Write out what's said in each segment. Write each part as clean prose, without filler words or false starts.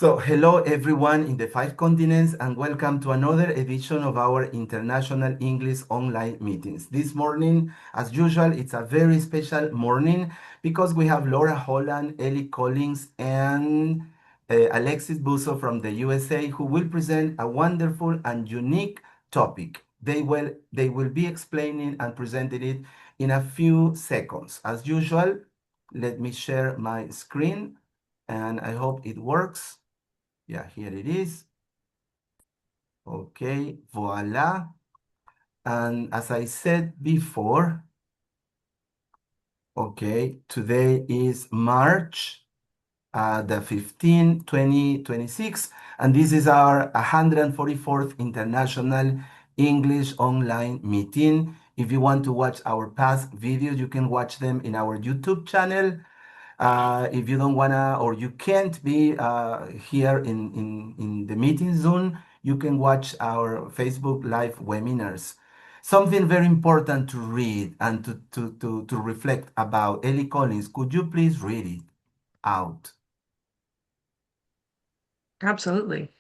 So, hello everyone in the five continents, and welcome to another edition of our International English Online Meetings. This morning, as usual, it's a very special morning because we have Laura Holland, Ellie Collins, and Alexis Busso from the USA who will present a wonderful and unique topic. They will be explaining and presenting it in a few seconds. As usual, let me share my screen and I hope it works. Yeah, here it is. Okay, voila. And as I said before, okay, today is March the 15th, 2026, and this is our 144th International English Online Meeting. If you want to watch our past videos, you can watch them in our YouTube channel. If you don't wanna or you can't be here in the meeting zone, you can watch our Facebook live webinars. Something very important to read and to reflect about. Ellie Collins, could you please read it out? Absolutely.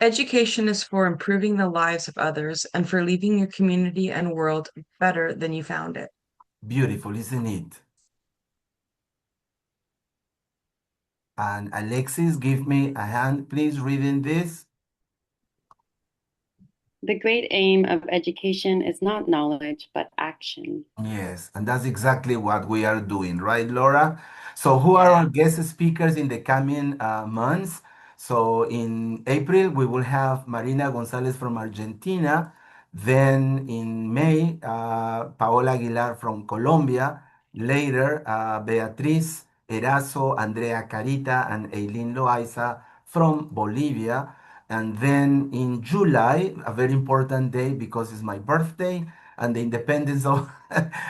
Education is for improving the lives of others and for leaving your community and world better than you found it. Beautiful, isn't it? And Alexis, give me a hand, please, reading this. The great aim of education is not knowledge, but action. Yes, and that's exactly what we are doing, right, Laura? So, who are our Yeah. guest speakers in the coming months? So, in April, we will have Marina Gonzalez from Argentina. Then in May, Paola Aguilar from Colombia. Later, Beatriz Erazo, Andrea Carita, and Eileen Loaiza from Bolivia. And then in July, a very important day because it's my birthday and the independence of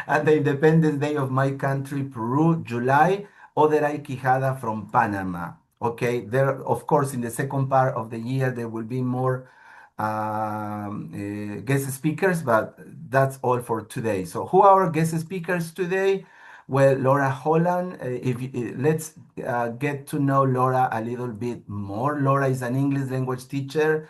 and the Independence Day of my country, Peru, July, Oderay Quijada from Panama. Okay, there, of course, in the second part of the year, there will be more guest speakers, but that's all for today. So, who are our guest speakers today? Well, Laura Holland. Let's get to know Laura a little bit more. Laura is an English language teacher,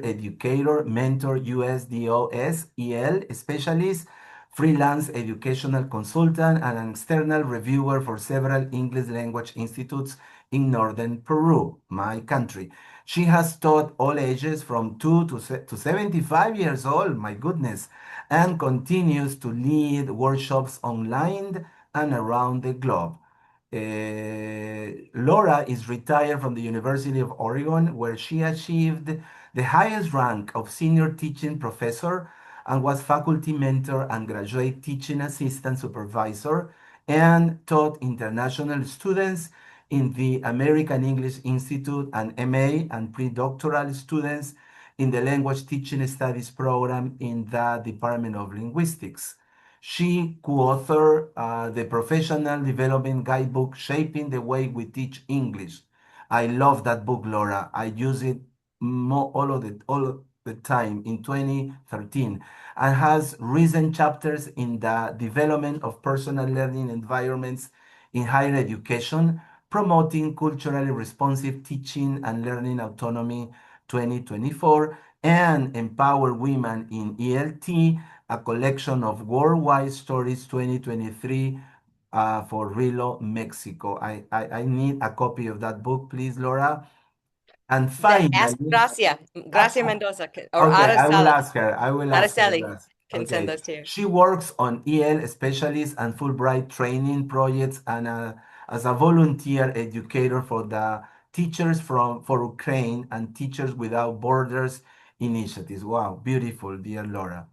educator, mentor, USDOS, EL specialist, freelance educational consultant, and an external reviewer for several English language institutes in northern Peru, my country. She has taught all ages from 2 to 75 years old, my goodness, and continues to lead workshops online and around the globe. Laura is retired from the University of Oregon, where she achieved the highest rank of senior teaching professor and was faculty mentor and graduate teaching assistant supervisor and taught international students in the American English Institute and MA and pre-doctoral students in the Language Teaching Studies program in the Department of Linguistics. She co-authored the professional development guidebook, Shaping the Way We Teach English. I love that book, Laura. I use it all of the time in 2013 and has recent chapters in the development of personal learning environments in higher education, promoting culturally responsive teaching and learning autonomy 2024, and Empower Women in ELT, a collection of worldwide stories 2023 for Rilo, Mexico. I need a copy of that book, please, Laura. And Ask finally, Gracia Mendoza, or okay, I will Araceli. ask her. I will ask her Araceli that. can send Okay. those to you. She works on EL specialists and Fulbright training projects and as a volunteer educator for the Teachers for Ukraine and Teachers Without Borders initiatives. Wow, beautiful, dear Laura.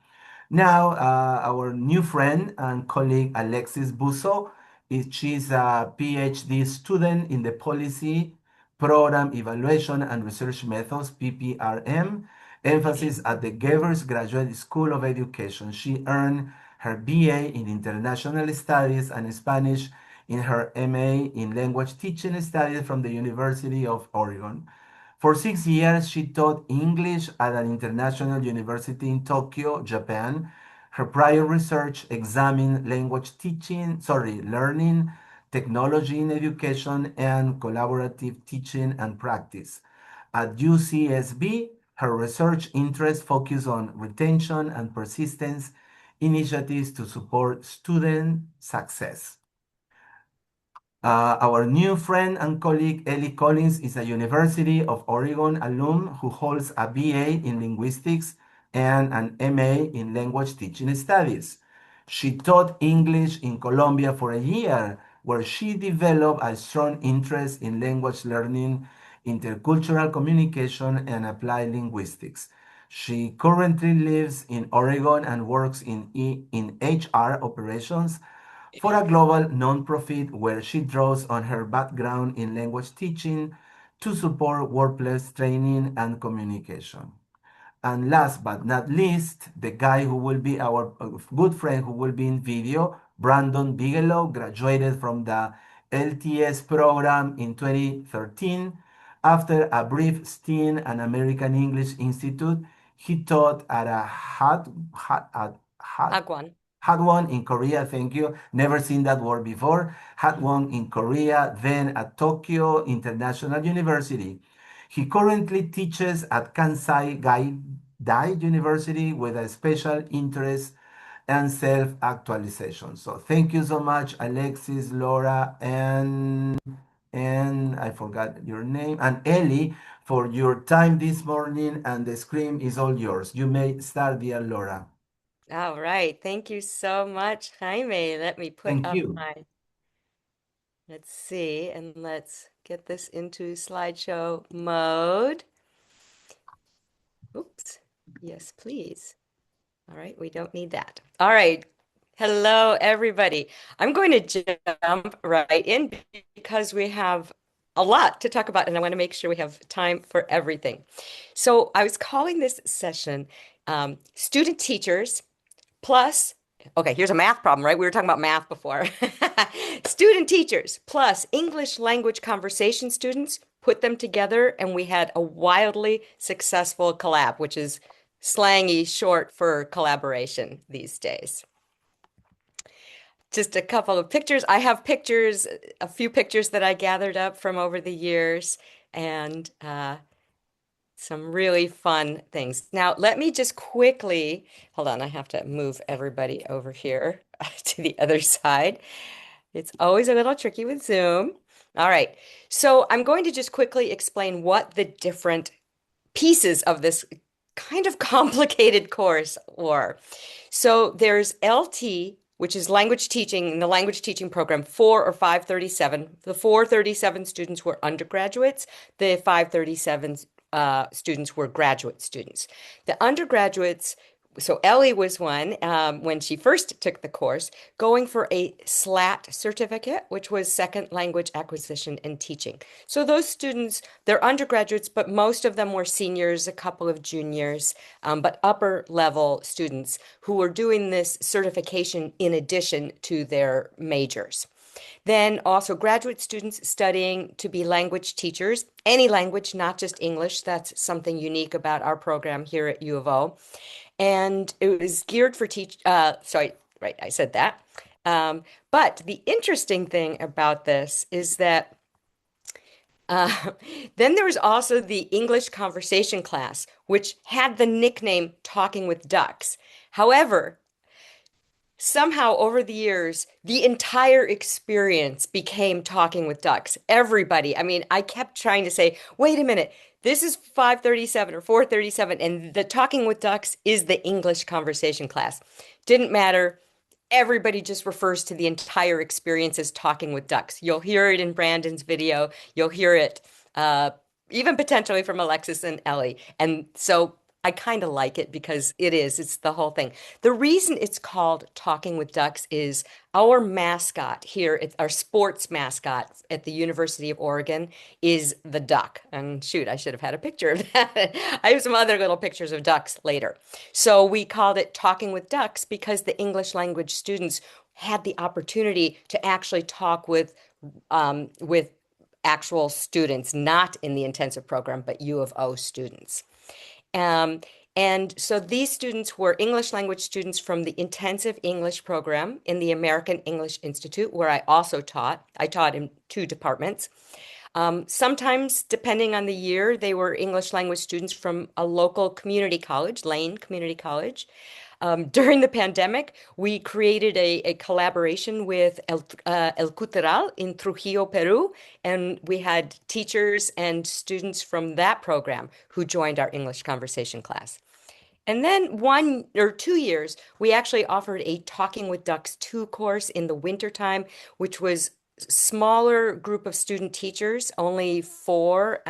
Now, our new friend and colleague Alexis Busso she's a PhD student in the Policy Program Evaluation and Research Methods (PPRM), emphasis at the Gevers Graduate School of Education. She earned her BA in International Studies and Spanish in her MA in Language Teaching Studies from the University of Oregon. For 6 years, she taught English at an international university in Tokyo, Japan. Her prior research examined learning technology in education, and collaborative teaching and practice. At UCSB, her research interests focus on retention and persistence initiatives to support student success. Our new friend and colleague Ellie Collins is a University of Oregon alum who holds a BA in linguistics and an MA in language teaching studies. She taught English in Colombia for a year, where she developed a strong interest in language learning, intercultural communication, and applied linguistics. She currently lives in Oregon and works in HR operations for a global nonprofit where she draws on her background in language teaching to support workplace training and communication. And last but not least, the guy who will be our good friend who will be in video, Brandon Bigelow, graduated from the LTS program in 2013. After a brief stint at American English Institute, he taught at a Hagwon. Hagwon in Korea, thank you. Never seen that word before. Hagwon in Korea, then at Tokyo International University. He currently teaches at Kansai Gaidai University with a special interest and self-actualization. So thank you so much, Alexis, Laura, and I forgot your name, and Ellie, for your time this morning, and the screen is all yours. You may start, dear Laura. All right. Thank you so much, Jaime. Let me put Thank up you. let's see, and let's get this into slideshow mode. Oops. Yes, please. All right, we don't need that. All right. Hello, everybody. I'm going to jump right in because we have a lot to talk about, and I want to make sure we have time for everything. So I was calling this session Student Teachers plus, okay, here's a math problem, right? We were talking about math before. Student teachers plus English language conversation students, put them together, and we had a wildly successful collab, which is slangy short for collaboration these days. Just a couple of pictures. I have pictures, a few pictures that I gathered up from over the years, and some really fun things. Now, let me just quickly, hold on, I have to move everybody over here to the other side. It's always a little tricky with Zoom. All right, so I'm going to just quickly explain what the different pieces of this kind of complicated course were. So there's LT, which is language teaching in the language teaching program, 4 or 537. The 437 students were undergraduates. The 537 students were graduate students. The undergraduates, so Ellie was one when she first took the course, going for a SLAT certificate, which was Second Language Acquisition and Teaching. So those students, they're undergraduates, but most of them were seniors, a couple of juniors, but upper level students who were doing this certification in addition to their majors. Then also graduate students studying to be language teachers, any language, not just English. That's something unique about our program here at U of O. And it was geared for sorry, right, I said that. But the interesting thing about this is that then there was also the English conversation class, which had the nickname Talking with Ducks. However, somehow over the years, the entire experience became Talking with Ducks. Everybody, I mean, I kept trying to say, wait a minute, this is 537 or 437, and the Talking with Ducks is the English conversation class. Didn't matter. Everybody just refers to the entire experience as Talking with Ducks. You'll hear it in Brandon's video. You'll hear it even potentially from Alexis and Ellie. And so I kind of like it because it's the whole thing. The reason it's called Talking with Ducks is our mascot here, our sports mascot at the University of Oregon is the duck. And shoot, I should have had a picture of that. I have some other little pictures of ducks later. So we called it Talking with Ducks because the English language students had the opportunity to actually talk with actual students, not in the intensive program, but U of O students. And so these students were English language students from the intensive English program in the American English Institute, where I also taught. I taught in two departments. Sometimes, depending on the year, they were English language students from a local community college, Lane Community College. During the pandemic, we created a collaboration with El Cultural in Trujillo, Peru, and we had teachers and students from that program who joined our English conversation class. And then 1 or 2 years, we actually offered a Talking with Ducks 2 course in the wintertime, which was smaller group of student teachers, only four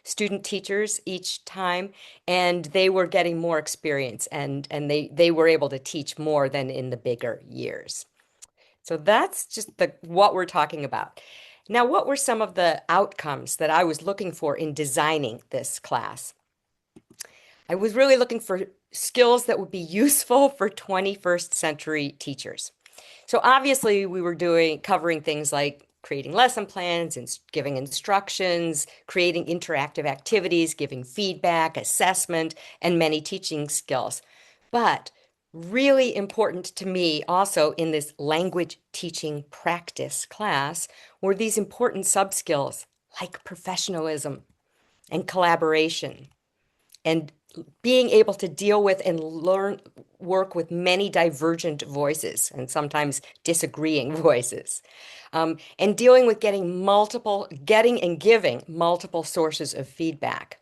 student teachers each time, and they were getting more experience and they were able to teach more than in the bigger years. So that's just what we're talking about. Now, what were some of the outcomes that I was looking for in designing this class? I was really looking for skills that would be useful for 21st century teachers. So obviously we were covering things like creating lesson plans and giving instructions, creating interactive activities, giving feedback, assessment, and many teaching skills. But really important to me also in this language teaching practice class were these important sub-skills like professionalism and collaboration and being able to deal with and work with many divergent voices and sometimes disagreeing voices, and dealing with getting and giving multiple sources of feedback,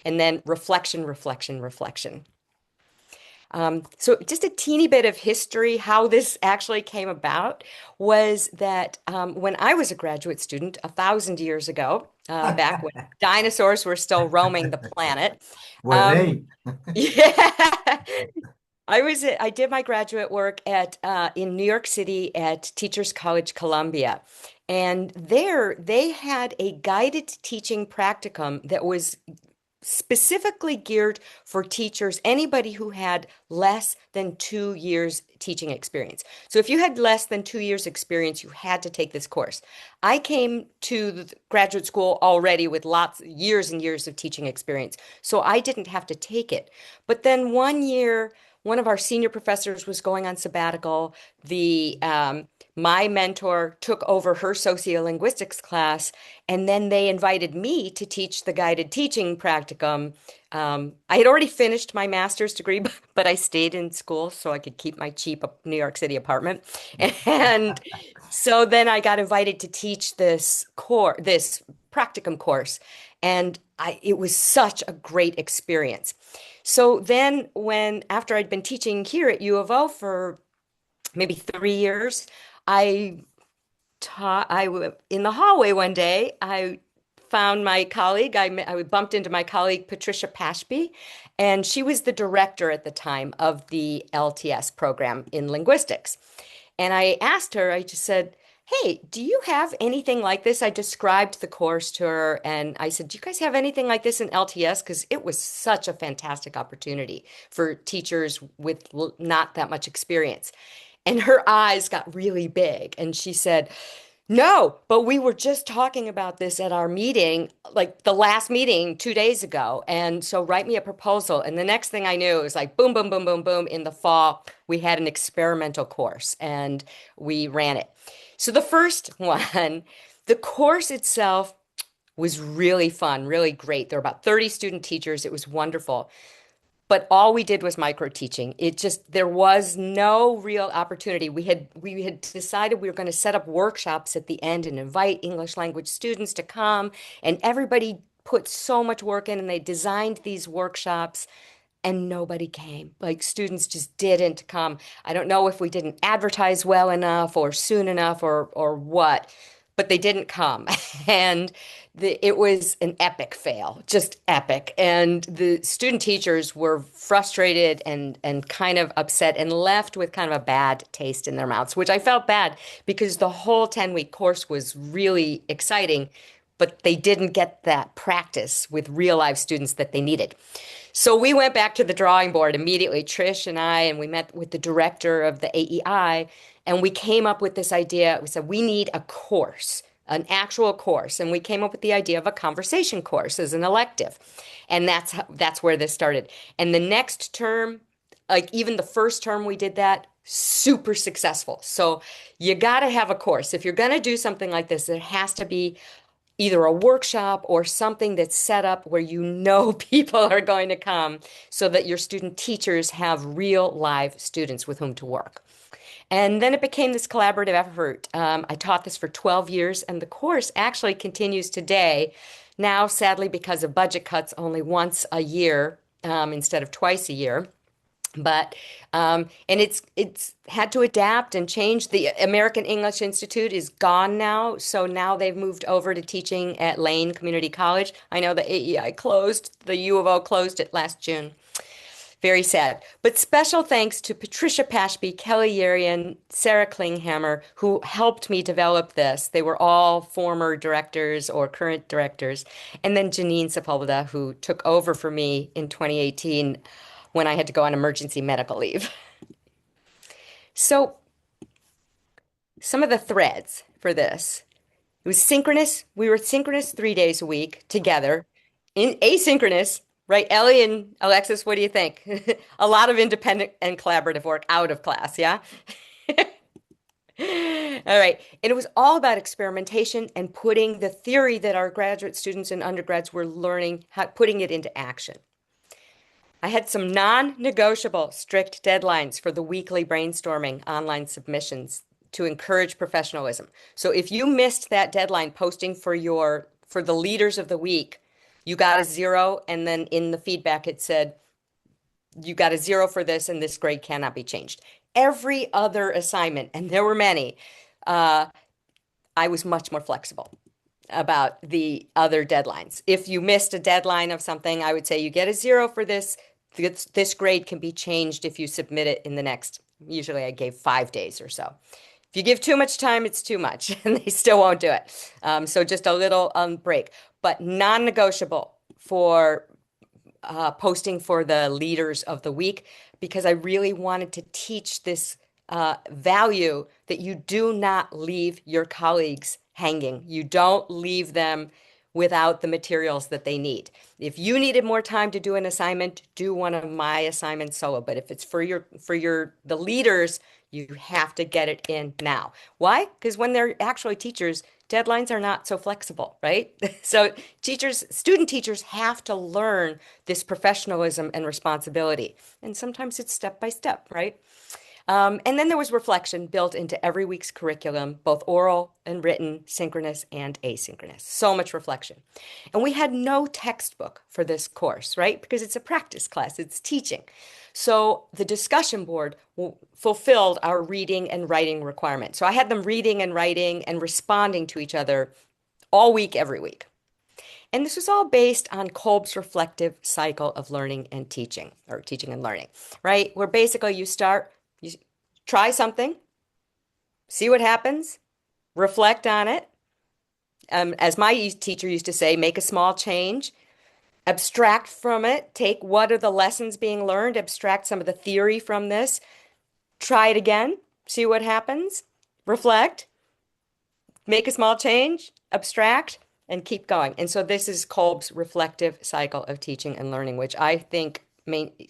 and then reflection, reflection, reflection. So just a teeny bit of history, how this actually came about was that when I was a graduate student 1,000 years ago, back when dinosaurs were still roaming the planet. Were they? Yeah, I did my graduate work at in New York City at Teachers College Columbia. And there they had a guided teaching practicum that was specifically geared for teachers, anybody who had less than 2 years teaching experience. So if you had less than 2 years experience, you had to take this course. I came to the graduate school already with years and years of teaching experience, so I didn't have to take it. But then one year, one of our senior professors was going on sabbatical. My mentor took over her sociolinguistics class, and then they invited me to teach the guided teaching practicum. I had already finished my master's degree, but I stayed in school so I could keep my cheap New York City apartment. And so then I got invited to teach this practicum course, and it was such a great experience. So then after I'd been teaching here at U of O for maybe 3 years, I in the hallway one day, I found my colleague. I bumped into my colleague, Patricia Pashby, and she was the director at the time of the LTS program in linguistics. And I asked her, I just said, hey, do you have anything like this? I described the course to her and I said, do you guys have anything like this in LTS? Because it was such a fantastic opportunity for teachers with not that much experience. And her eyes got really big and she said, no, but we were just talking about this at our meeting, like the last meeting 2 days ago. And so write me a proposal. And the next thing I knew, it was like boom, boom, boom, boom, boom. In the fall, we had an experimental course and we ran it. So the first one, the course itself was really fun, really great. There were about 30 student teachers. It was wonderful. But all we did was micro teaching. There was no real opportunity. We had decided we were going to set up workshops at the end and invite English language students to come. And everybody put so much work in and they designed these workshops and nobody came. Like students just didn't come. I don't know if we didn't advertise well enough or soon enough or what, but they didn't come. And it was an epic fail, just epic. And the student teachers were frustrated and kind of upset and left with kind of a bad taste in their mouths, which I felt bad because the whole 10-week course was really exciting, but they didn't get that practice with real life students that they needed. So we went back to the drawing board immediately, Trish and I, and we met with the director of the AEI, and we came up with this idea. We said, we need a course, an actual course. And we came up with the idea of a conversation course as an elective. And that's where this started. And the next term, like even the first term we did that, super successful. So you got to have a course. If you're going to do something like this, it has to be either a workshop or something that's set up where you know people are going to come so that your student teachers have real live students with whom to work. And then it became this collaborative effort. I taught this for 12 years, and the course actually continues today. Now, sadly, because of budget cuts, only once a year instead of twice a year. But and it's had to adapt and change. The American English Institute is gone now, so now they've moved over to teaching at Lane Community College. I know the AEI closed, the U of O closed it last June. Very sad. But special thanks to Patricia Pashby, Kelly Yerian, Sarah Klinghammer, who helped me develop this. They were all former directors or current directors. And then Janine Sepulveda, who took over for me in 2018 when I had to go on emergency medical leave. So some of the threads for this. It was synchronous. We were synchronous 3 days a week together. In asynchronous, right? Ellie and Alexis, what do you think? A lot of independent and collaborative work out of class, yeah? All right. And it was all about experimentation and putting the theory that our graduate students and undergrads were learning, putting it into action. I had some non-negotiable strict deadlines for the weekly brainstorming online submissions to encourage professionalism. So if you missed that deadline posting for the leaders of the week, you got a 0, and then in the feedback it said, you got a 0 for this, and this grade cannot be changed. Every other assignment, and there were many, I was much more flexible about the other deadlines. If you missed a deadline of something, I would say you get a 0 for this. This grade can be changed if you submit it in the next, usually I gave 5 days or so. If you give too much time, it's too much, and they still won't do it. So just a little break. But non-negotiable for posting for the leaders of the week, because I really wanted to teach this value that you do not leave your colleagues hanging. You don't leave them without the materials that they need. If you needed more time to do an assignment, do one of my assignments solo. But if it's for the leaders, you have to get it in now. Why? Because when they're actually teachers, deadlines are not so flexible, right? So student teachers have to learn this professionalism and responsibility. And sometimes it's step by step, right? And then there was reflection built into every week's curriculum, both oral and written, synchronous and asynchronous. So much reflection. And we had no textbook for this course, right? Because it's a practice class, it's teaching. So the discussion board fulfilled our reading and writing requirement. So I had them reading and writing and responding to each other all week, every week. And this was all based on Kolb's reflective cycle of learning and teaching, or teaching and learning, right? Where basically you try something, see what happens, reflect on it. As my teacher used to say, make a small change, abstract from it, take what are the lessons being learned, abstract some of the theory from this, try it again, see what happens, reflect, make a small change, abstract, and keep going. And so this is Kolb's reflective cycle of teaching and learning, which I think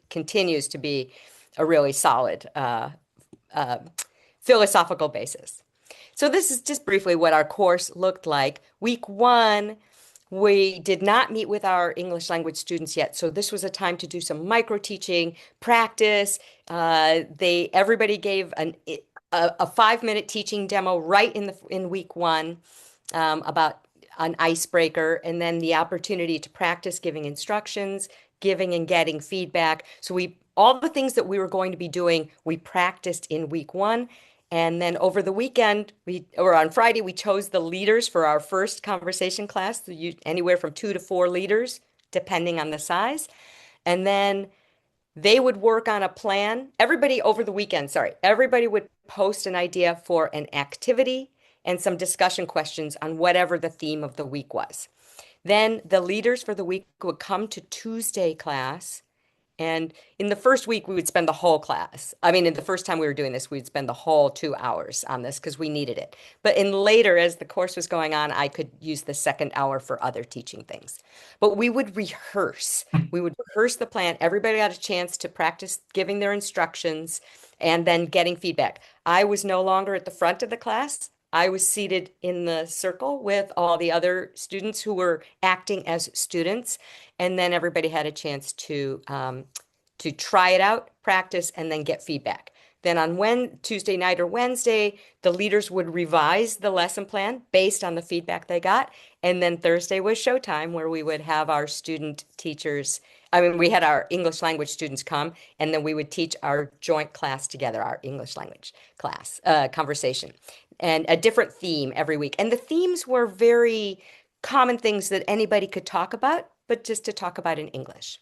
continues to be a really solid philosophical basis. So this is just briefly what our course looked like. Week 1, we did not meet with our English language students yet, so this was a time to do some micro teaching, practice. Everybody gave a 5-minute teaching demo right in week 1 about an icebreaker, and then the opportunity to practice giving instructions, giving and getting feedback. So all the things that we were going to be doing, we practiced in week 1. And then over the weekend, or on Friday, we chose the leaders for our first conversation class, anywhere from 2 to 4 leaders, depending on the size. And then they would work on a plan. Everybody would post an idea for an activity and some discussion questions on whatever the theme of the week was. Then the leaders for the week would come to Tuesday class And in the first week, we would spend the whole class. I mean, in the first time we were doing this, we'd spend the whole 2 hours on this because we needed it. But in later, as the course was going on, I could use the second hour for other teaching things. But we would rehearse. We would rehearse the plan. Everybody got a chance to practice giving their instructions and then getting feedback. I was no longer at the front of the class. I was seated in the circle with all the other students who were acting as students, and then everybody had a chance to try it out, practice, and then get feedback. Then on Tuesday night or Wednesday, the leaders would revise the lesson plan based on the feedback they got. And then Thursday was showtime, where we would have our student teachers. I mean, we had our English language students come, and then we would teach our joint class together, our English language class, conversation, and a different theme every week. And the themes were very common things that anybody could talk about, but just to talk about in English,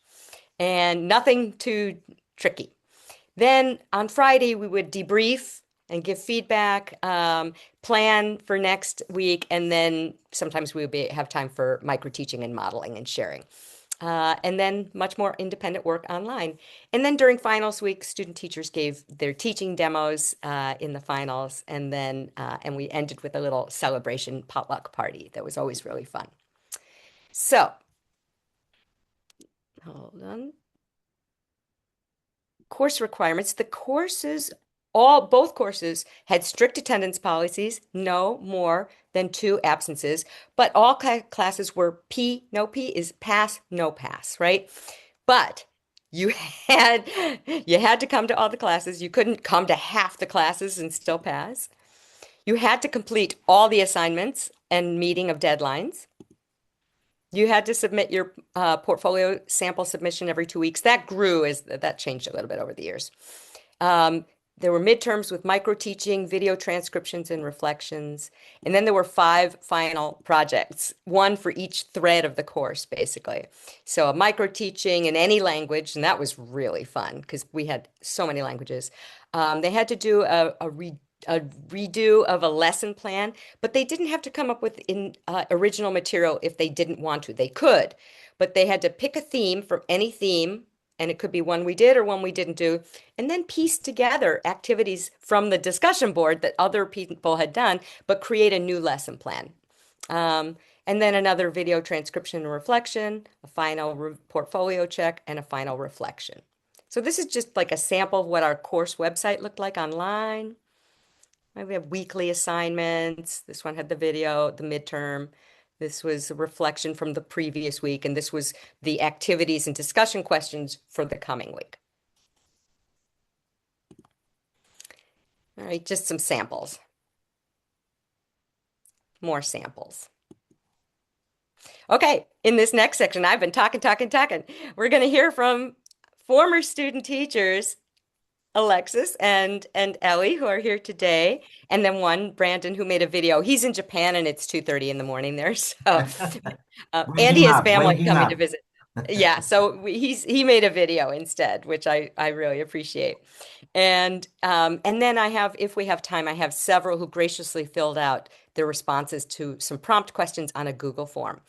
and nothing too tricky. Then on Friday, we would debrief and give feedback, plan for next week, and then sometimes we would have time for micro teaching and modeling and sharing. And then much more independent work online. And then during finals week, student teachers gave their teaching demos in the finals, and then and we ended with a little celebration potluck party that was always really fun. So, hold on. Course requirements. The courses, both courses had strict attendance policies, no more than 2 absences, but all classes were no P is pass, no pass, right? But you had to come to all the classes. You couldn't come to half the classes and still pass. You had to complete all the assignments and meeting of deadlines. You had to submit your portfolio sample submission every 2 weeks. That changed a little bit over the years. There were midterms with micro teaching, video transcriptions, and reflections. And then there were 5 final projects, 1 for each thread of the course, basically. So a micro teaching in any language, and that was really fun because we had so many languages. They had to do a redo of a lesson plan, but they didn't have to come up with original material if they didn't want to. They could, but they had to pick a theme from any theme, and it could be one we did or one we didn't do, and then piece together activities from the discussion board that other people had done, but create a new lesson plan. And then another video transcription and reflection, a final portfolio check, and a final reflection. So this is just like a sample of what our course website looked like online. We have weekly assignments. This one had the video, the midterm. This was a reflection from the previous week, and this was the activities and discussion questions for the coming week. All right, just some samples. More samples. Okay, in this next section, I've been talking. We're going to hear from former student teachers, Alexis and Ellie, who are here today, and then one, Brandon, who made a video. He's in Japan, and it's 2:30 in the morning there. So Andy, his family coming to visit. Yeah, so he made a video instead, which I really appreciate. And then if we have time, I have several who graciously filled out their responses to some prompt questions on a Google form.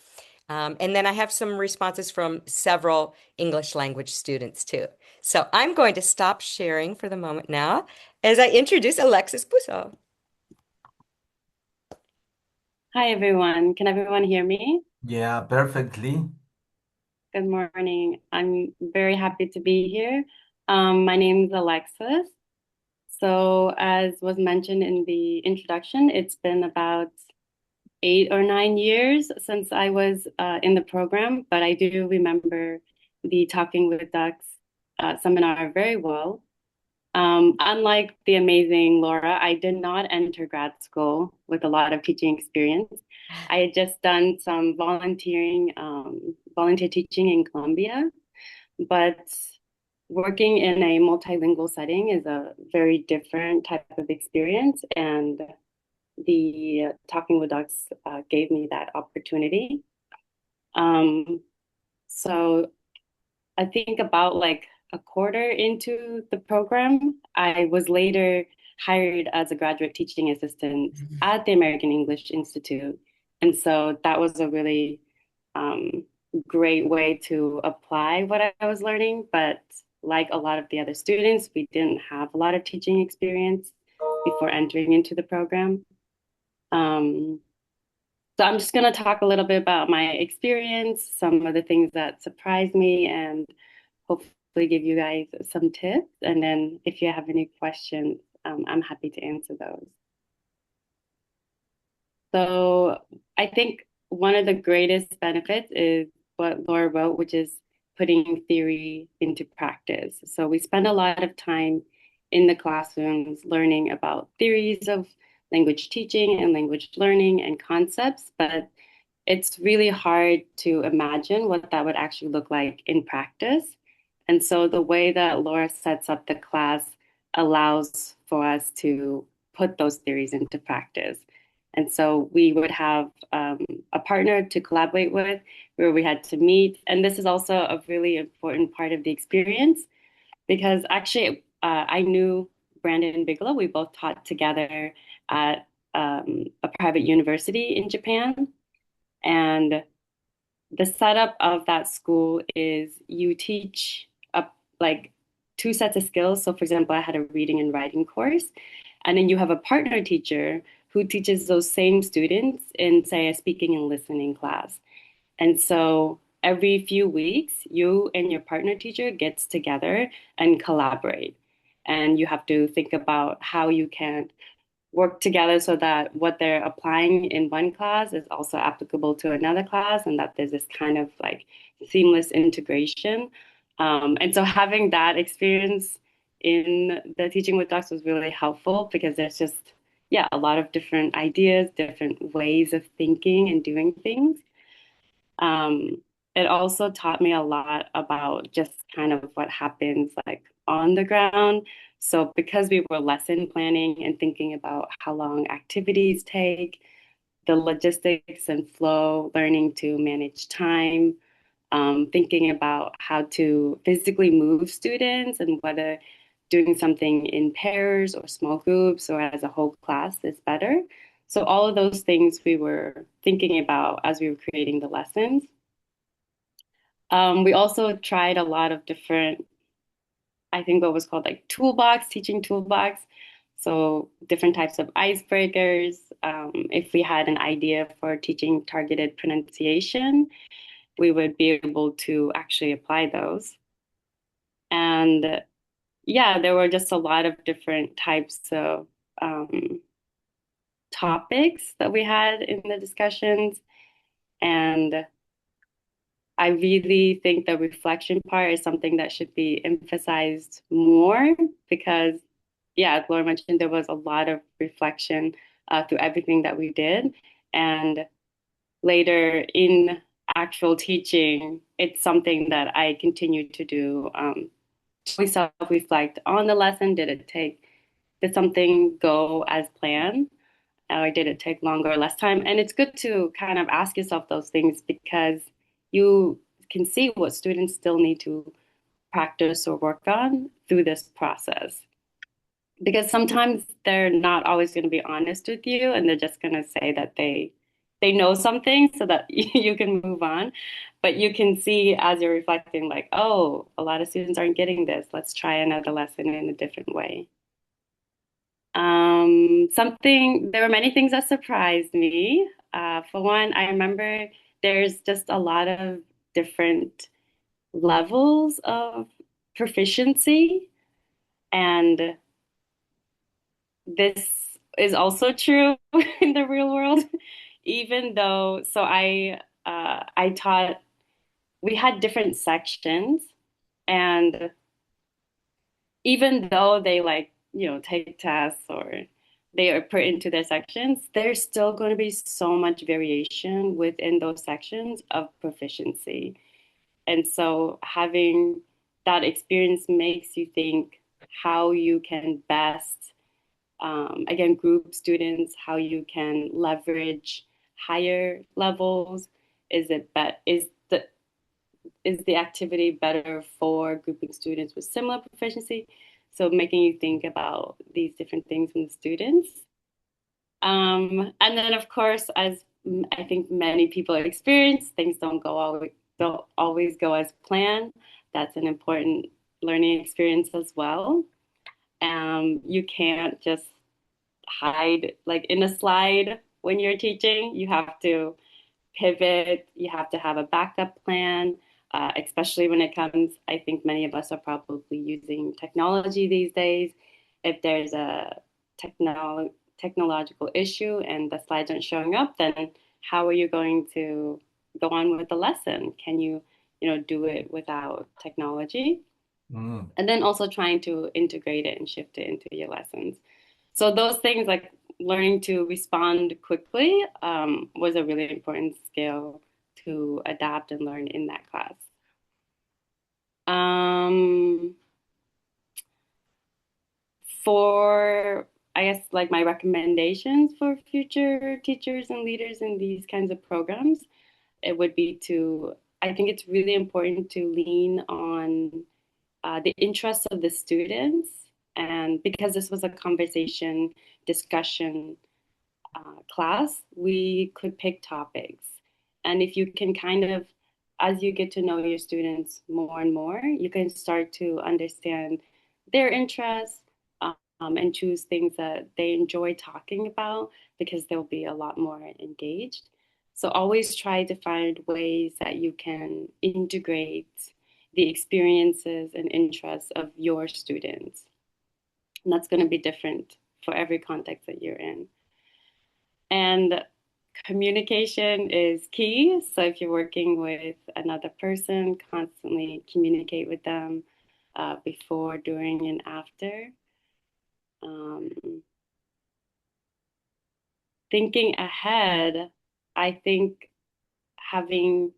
And then I have some responses from several English language students too. So I'm going to stop sharing for the moment now as I introduce Alexis Puso. Hi, everyone. Can everyone hear me? Yeah, perfectly. Good morning. I'm very happy to be here. My name is Alexis. So as was mentioned in the introduction, it's been about 8 or 9 years since I was in the program, but I do remember the Talking with Ducks seminar very well. Unlike the amazing Laura, I did not enter grad school with a lot of teaching experience. I had just done some volunteer teaching in Colombia, but working in a multilingual setting is a very different type of experience, and the Talking with Ducks gave me that opportunity. So I think about like a quarter into the program, I was later hired as a graduate teaching assistant at the American English Institute. And so that was a really great way to apply what I was learning. But like a lot of the other students, we didn't have a lot of teaching experience before entering into the program. Um, so I'm just going to talk a little bit about my experience, some of the things that surprised me, and hopefully give you guys some tips. And then if you have any questions, I'm happy to answer those. So I think one of the greatest benefits is what Laura wrote, which is putting theory into practice. So we spend a lot of time in the classrooms learning about theories of language teaching and language learning and concepts, but it's really hard to imagine what that would actually look like in practice. And so the way that Laura sets up the class allows for us to put those theories into practice. And so we would have a partner to collaborate with where we had to meet. And this is also a really important part of the experience because actually I knew Brandon Bigelow. We both taught together at a private university in Japan. And the setup of that school is you teach up like two sets of skills. So, for example, I had a reading and writing course, and then you have a partner teacher who teaches those same students in, say, a speaking and listening class. And so every few weeks, you and your partner teacher gets together and collaborate. And you have to think about how you can work together so that what they're applying in one class is also applicable to another class and that there's this kind of like seamless integration. And so having that experience in the teaching with dogs was really helpful because there's just, yeah, a lot of different ideas, different ways of thinking and doing things. It also taught me a lot about just kind of what happens like on the ground. So because we were lesson planning and thinking about how long activities take, the logistics and flow, learning to manage time, thinking about how to physically move students and whether doing something in pairs or small groups or as a whole class is better. So all of those things we were thinking about as we were creating the lessons. We also tried a lot of different, I think what was called like toolbox, teaching toolbox. So different types of icebreakers. If we had an idea for teaching targeted pronunciation, we would be able to actually apply those. And yeah, there were just a lot of different types of topics that we had in the discussions. And I really think the reflection part is something that should be emphasized more because, yeah, as Laura mentioned, there was a lot of reflection through everything that we did. And later in actual teaching, it's something that I continue to do. We self-reflect on the lesson. Did something go as planned? Or did it take longer or less time? And it's good to kind of ask yourself those things because you can see what students still need to practice or work on through this process. Because sometimes they're not always going to be honest with you and they're just going to say that they know something so that you can move on. But you can see as you're reflecting, like, oh, a lot of students aren't getting this. Let's try another lesson in a different way. There were many things that surprised me. For one, I remember there's just a lot of different levels of proficiency, and this is also true in the real world. Even though, so I taught, we had different sections, and even though they like, take tests or they are put into their sections, there's still going to be so much variation within those sections of proficiency. And so having that experience makes you think how you can best, again, group students, how you can leverage higher levels. Is the activity better for grouping students with similar proficiency? So making you think about these different things in the students. And then, of course, as I think many people experience, things don't go don't always go as planned. That's an important learning experience as well. You can't just hide like in a slide when you're teaching. You have to pivot, you have to have a backup plan, especially when it comes, I think many of us are probably using technology these days. If there's a technological issue and the slides aren't showing up, then how are you going to go on with the lesson? Can you, do it without technology? Mm. And then also trying to integrate it and shift it into your lessons. So those things like learning to respond quickly was a really important skill to adapt and learn in that class. Um, for, I guess, like my recommendations for future teachers and leaders in these kinds of programs, it would be to, I think it's really important to lean on the interests of the students. And because this was a conversation discussion class, we could pick topics. And if you can kind of, as you get to know your students more and more, you can start to understand their interests and choose things that they enjoy talking about because they'll be a lot more engaged. So always try to find ways that you can integrate the experiences and interests of your students. And that's going to be different for every context that you're in. And communication is key. So if you're working with another person, constantly communicate with them before, during, and after. Um, Thinking ahead, I think having,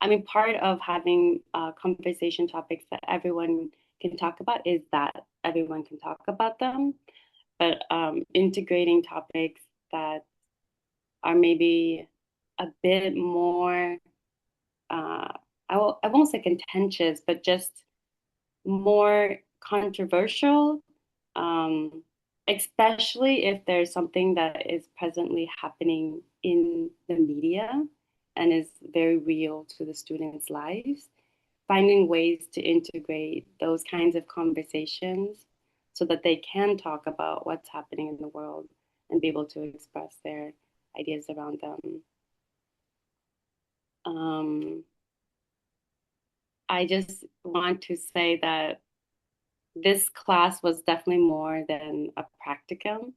I mean, part of having conversation topics that everyone can talk about is that everyone can talk about them, but integrating topics that are maybe a bit more, I won't say contentious, but just more controversial, um, especially if there's something that is presently happening in the media and is very real to the students' lives. Finding ways to integrate those kinds of conversations so that they can talk about what's happening in the world and be able to express their ideas around them. Um, I just want to say that this class was definitely more than a practicum.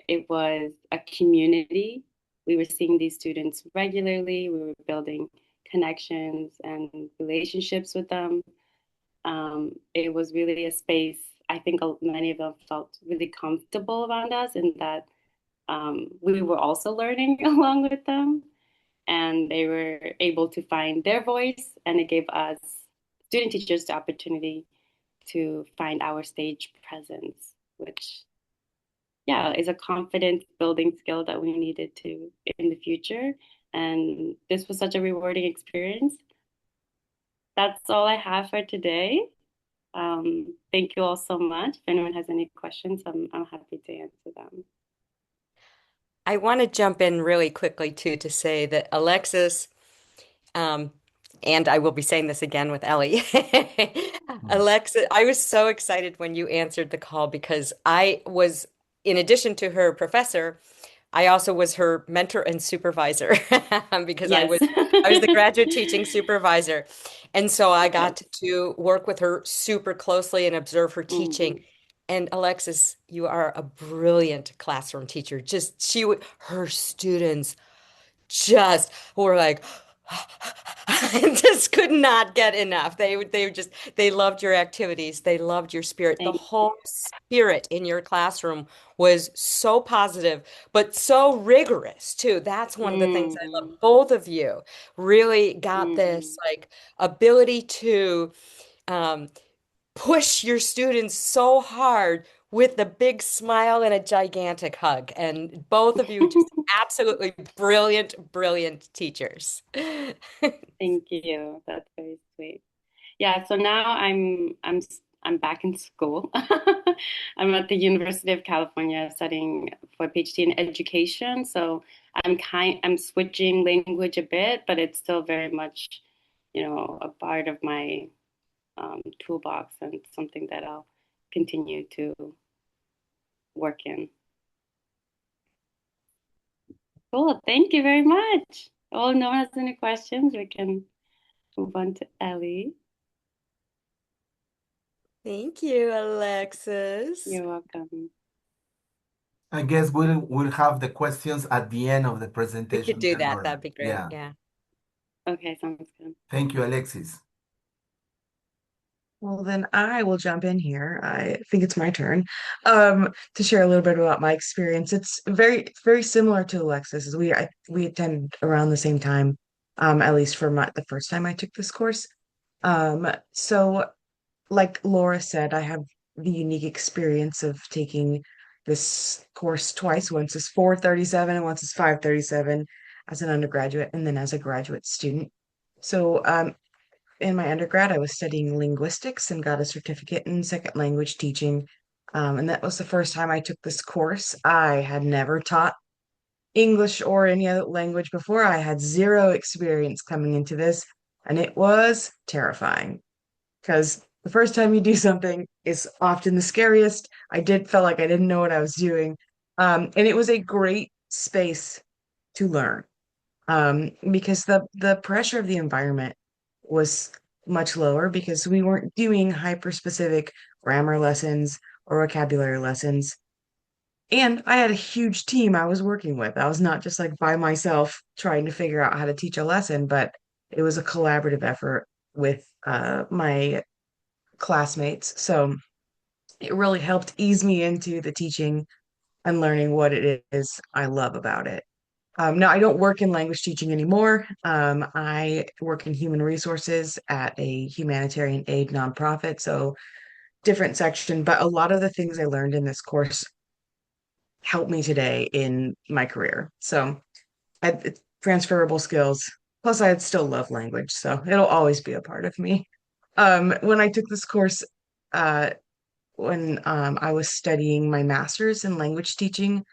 It was a community. We were seeing these students regularly. We were building connections and relationships with them. It was really a space, I think many of them felt really comfortable around us in that we were also learning along with them. And they were able to find their voice, and it gave us student teachers the opportunity to find our stage presence, which, yeah, is a confidence building skill that we needed to in the future. And this was such a rewarding experience. That's all I have for today. Thank you all so much. If anyone has any questions, I'm happy to answer them. I want to jump in really quickly too to say that Alexis, um, and I will be saying this again with Ellie. Mm. Alexis, I was so excited when you answered the call because I was, in addition to her professor, I also was her mentor and supervisor because Yes. I was the graduate teaching supervisor. And so I Yes. got to work with her super closely and observe her teaching. Mhm. And Alexis, you are a brilliant classroom teacher. Just her students just were like just could not get enough. They loved your activities. They loved your spirit. The Thank whole spirit in your classroom was so positive, but so rigorous too. That's one of the things I love. you. Both of you really got this Mm. like ability to um, push your students so hard with a big smile and a gigantic hug. And both of you just absolutely brilliant, brilliant teachers. Thank you. That's very sweet. Yeah, so now I'm back in school. I'm at the University of California studying for a PhD in education. So I'm switching language a bit, but it's still very much, a part of my toolbox and something that I'll continue to work in. Cool. Thank you very much. Oh, no one has any questions. We can move on to Ellie. Thank you, Alexis. You're welcome. I guess we'll have the questions at the end of the We could presentation, do that. Leonora. That'd be great. Yeah. Yeah. Okay, sounds good. Thank you, Alexis. Well, then I will jump in here. I think it's my turn to share a little bit about my experience. It's very similar to Alexis. As we attended around the same time, at least for the first time I took this course. So like Laura said, I have the unique experience of taking this course twice. Once is 437 and once is 537 as an undergraduate and then as a graduate student. So in my undergrad, I was studying linguistics and got a certificate in second language teaching. And that was the first time I took this course. I had never taught English or any other language before. I had zero experience coming into this, and it was terrifying because the first time you do something is often the scariest. I did felt like I didn't know what I was doing. And it was a great space to learn because the pressure of the environment was much lower because we weren't doing hyper specific grammar lessons or vocabulary lessons. And I had a huge team I was working with. I was not just like by myself trying to figure out how to teach a lesson, but it was a collaborative effort with my classmates. So it really helped ease me into the teaching and learning what it is I love about it. Now, I don't work in language teaching anymore. I work in human resources at a humanitarian aid nonprofit, so different section, but a lot of the things I learned in this course help me today in my career. So it's transferable skills. Plus, I still love language, so it'll always be a part of me. When I took this course, uh, when I was studying my master's in language teaching,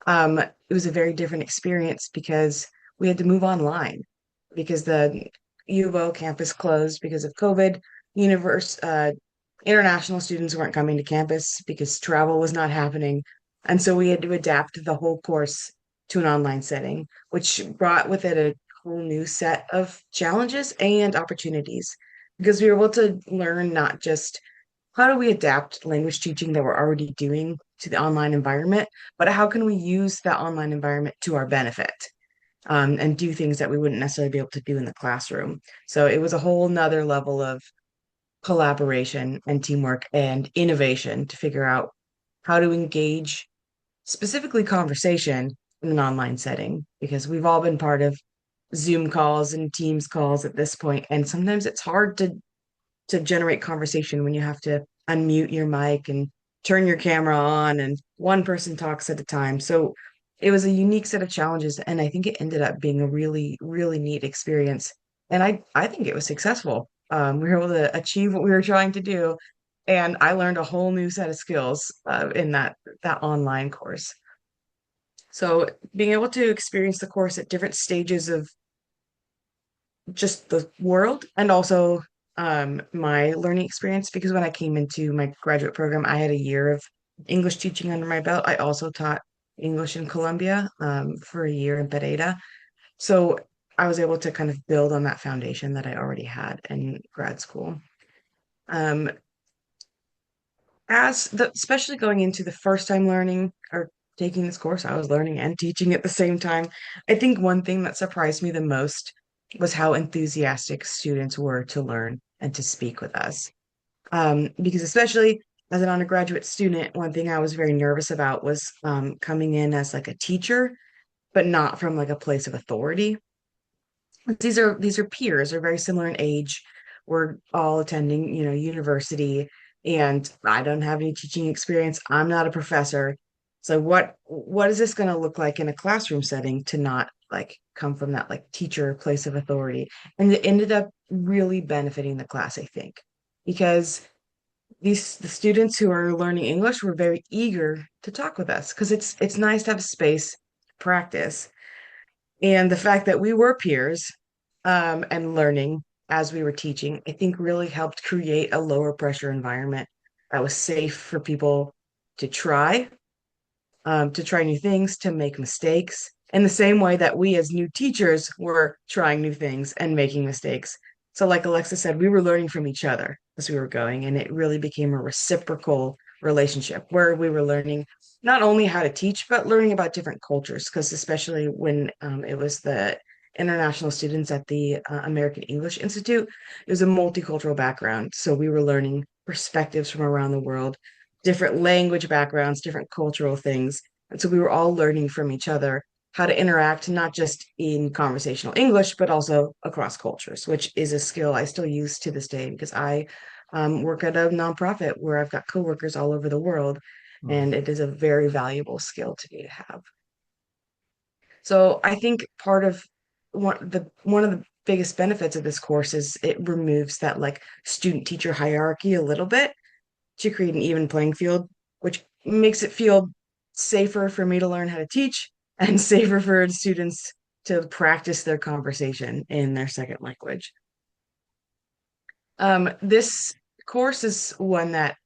it was a very different experience because we had to move online because the U of O campus closed because of COVID. Universe, international students weren't coming to campus because travel was not happening. And so we had to adapt the whole course to an online setting, which brought with it a whole new set of challenges and opportunities because we were able to learn not just how do we adapt language teaching that we're already doing to the online environment, but how can we use that online environment to our benefit and do things that we wouldn't necessarily be able to do in the classroom? So it was a whole nother level of collaboration and teamwork and innovation to figure out how to engage specifically conversation in an online setting because we've all been part of Zoom calls and Teams calls at this point, and sometimes it's hard to generate conversation when you have to unmute your mic and turn your camera on and one person talks at a time. So it was a unique set of challenges and I think it ended up being a really neat experience. And I think it was successful. We were able to achieve what we were trying to do. And I learned a whole new set of skills in that online course. So being able to experience the course at different stages of just the world and also my learning experience because when I came into my graduate program, I had a year of English teaching under my belt. I also taught English in Colombia for a year in Pereira. So I was able to kind of build on that foundation that I already had in grad school. Um, especially going into the first time learning or taking this course, I was learning and teaching at the same time. I think one thing that surprised me the most was how enthusiastic students were to learn and to speak with us. Because especially as an undergraduate student, one thing I was very nervous about was coming in as like a teacher, but not from like a place of authority. These are peers, they're very similar in age. We're all attending, university, and I don't have any teaching experience. I'm not a professor. So what is this going to look like in a classroom setting to not like come from that like teacher place of authority? And it ended up really benefiting the class, I think, because the students who are learning English were very eager to talk with us because it's nice to have a space to practice. And the fact that we were peers and learning as we were teaching, I think really helped create a lower pressure environment that was safe for people to to try new things, to make mistakes, in the same way that we as new teachers were trying new things and making mistakes. So, like Alexa said, we were learning from each other as we were going, and it really became a reciprocal relationship where we were learning not only how to teach, but learning about different cultures. Because especially when it was the international students at the American English Institute, it was a multicultural background. So we were learning perspectives from around the world, different language backgrounds, different cultural things. And so we were all learning from each other how to interact, not just in conversational English, but also across cultures, which is a skill I still use to this day because I work at a nonprofit where I've got coworkers all over the world, Mm. and it is a very valuable skill to me to have. So I think part of one of the biggest benefits of this course is it removes that like student teacher hierarchy a little bit to create an even playing field, which makes it feel safer for me to learn how to teach and safer for students to practice their conversation in their second language. This course is one that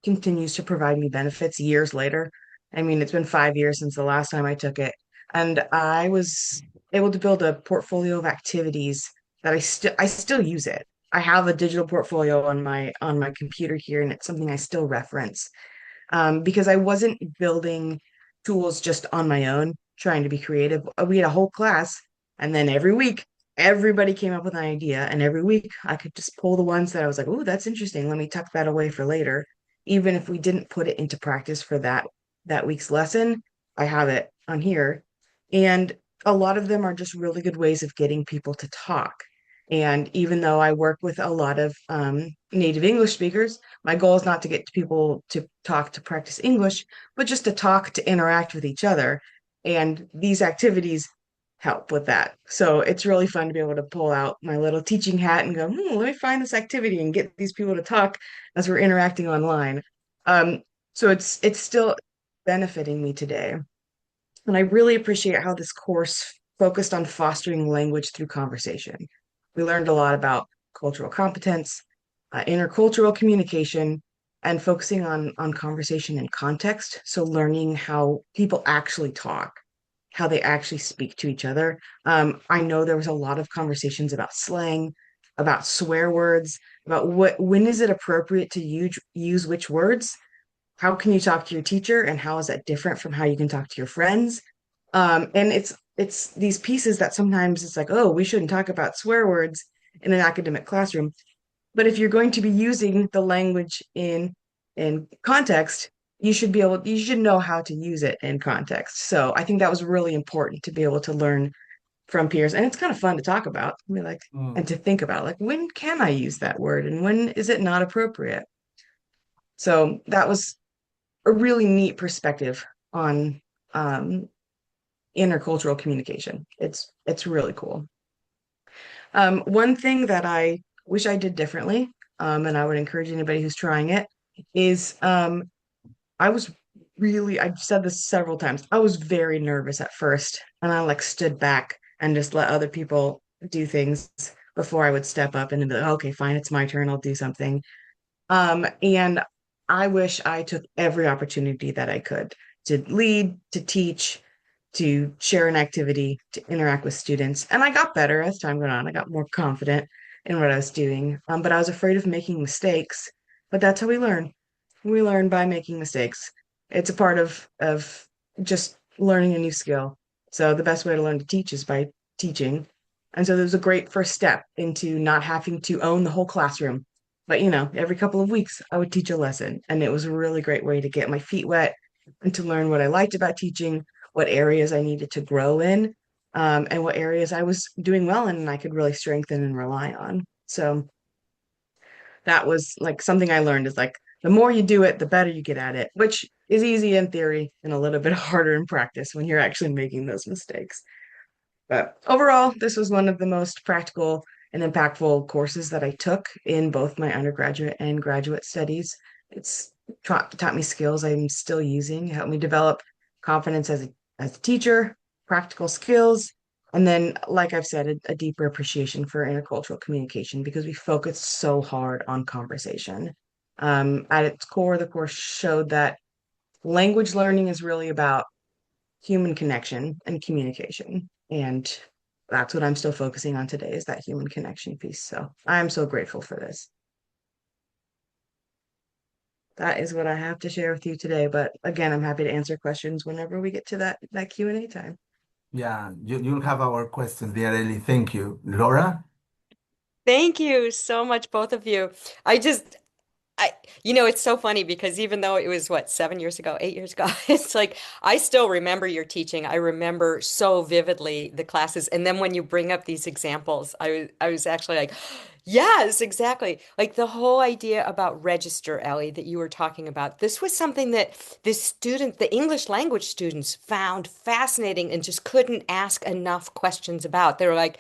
continues to provide me benefits years later. I mean, it's been 5 years since the last time I took it, and I was able to build a portfolio of activities that I still use it. I have a digital portfolio on my computer here, and it's something I still reference because I wasn't building tools just on my own, trying to be creative. We had a whole class, and then every week, everybody came up with an idea, and every week I could just pull the ones that I was like, "Oh, that's interesting. Let me tuck that away for later." Even if we didn't put it into practice for that week's lesson, I have it on here, and a lot of them are just really good ways of getting people to talk. And even though I work with a lot of native English speakers, my goal is not to get people to talk to practice English, but just to talk to interact with each other. And these activities help with that. So it's really fun to be able to pull out my little teaching hat and go, let me find this activity and get these people to talk as we're interacting online. Um, so it's still benefiting me today. And I really appreciate how this course focused on fostering language through conversation. We learned a lot about cultural competence, intercultural communication, and focusing on conversation and context. So learning how people actually talk, how they actually speak to each other. I know there was a lot of conversations about slang, about swear words, about when is it appropriate to use which words, how can you talk to your teacher and how is that different from how you can talk to your friends, and it's these pieces that sometimes it's like, oh, we shouldn't talk about swear words in an academic classroom, but if you're going to be using the language in context, you should know how to use it in context. So I think that was really important to be able to learn from peers, and it's kind of fun to talk about. I mean, like, and Mm. to think about, like, when can I use that word and when is it not appropriate? So that was a really neat perspective on um, intercultural communication. It's really cool. One thing that I wish I did differently, and I would encourage anybody who's trying it, is I was I've said this several times. I was very nervous at first, and I like stood back and just let other people do things before I would step up and be like, okay, fine, it's my turn, I'll do something. And I wish I took every opportunity that I could to lead, to teach, to share an activity, to interact with students. And I got better as time went on. I got more confident in what I was doing. But I was afraid of making mistakes. But that's how we learn. We learn by making mistakes. It's a part of just learning a new skill. So the best way to learn to teach is by teaching. And so there was a great first step into not having to own the whole classroom, but every couple of weeks I would teach a lesson, and it was a really great way to get my feet wet and to learn what I liked about teaching, what areas I needed to grow in, and what areas I was doing well in and I could really strengthen and rely on. So that was like something I learned is like the more you do it, the better you get at it, which is easy in theory and a little bit harder in practice when you're actually making those mistakes. But overall, this was one of the most practical and impactful courses that I took in both my undergraduate and graduate studies. It's taught me skills I'm still using, helped me develop confidence as a teacher, practical skills, and then, like I've said, a deeper appreciation for intercultural communication because we focus so hard on conversation. At its core, the course showed that language learning is really about human connection and communication. And that's what I'm still focusing on today is that human connection piece. So I'm so grateful for this. That is what I have to share with you today. But again, I'm happy to answer questions whenever we get to that Q&A time. Yeah, you have our questions, dear Ellie. Thank you. Laura? Thank you so much, both of you. I just, it's so funny because even though it was what, 7 years ago, 8 years ago, it's like I still remember your teaching. I remember so vividly the classes. And then when you bring up these examples, I was actually like, yes, exactly. Like the whole idea about register, Ellie, that you were talking about. This was something that the English language students found fascinating and just couldn't ask enough questions about. They were like,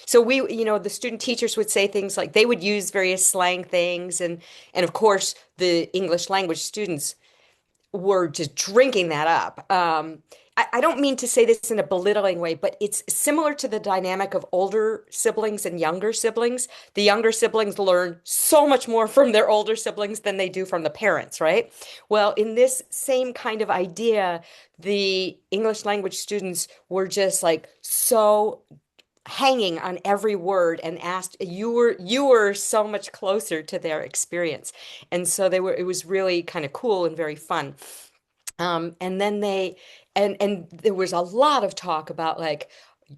so the student teachers would say things like they would use various slang things and of course, the English language students were just drinking that up. I don't mean to say this in a belittling way, but it's similar to the dynamic of older siblings and younger siblings. The younger siblings learn so much more from their older siblings than they do from the parents, right? Well, in this same kind of idea, the English language students were just like so hanging on every word and asked you were so much closer to their experience, and so it was really kind of cool and very fun. And then and there was a lot of talk about like,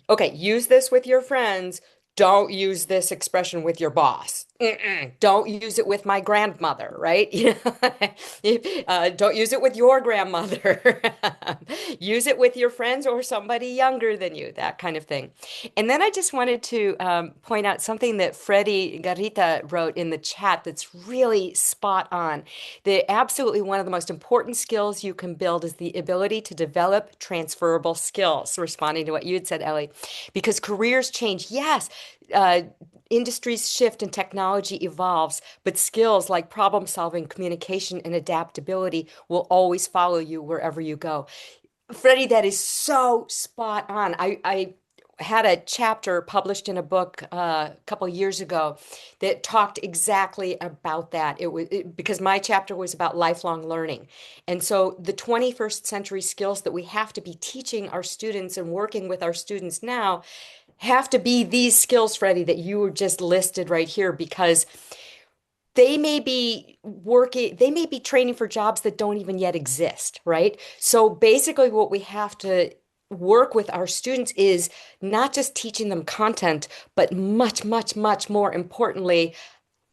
okay, use this with your friends. Don't use this expression with your boss. Don't use it with my grandmother, right? Don't use it with your grandmother. Use it with your friends or somebody younger than you, that kind of thing. And then I just wanted to point out something that Freddie Garita wrote in the chat that's really spot on. Absolutely one of the most important skills you can build is the ability to develop transferable skills, responding to what you had said, Ellie, because careers change. Yes, uh, industries shift and technology evolves, but skills like problem solving, communication, and adaptability will always follow you wherever you go. Freddie, that is so spot on. I had a chapter published in a book a couple years ago that talked exactly about that. Because my chapter was about lifelong learning. And so the 21st century skills that we have to be teaching our students and working with our students now have to be these skills, Freddie, that you were just listed right here, because they may be training for jobs that don't even yet exist, right? So basically, what we have to work with our students is not just teaching them content, but much, much, much more importantly,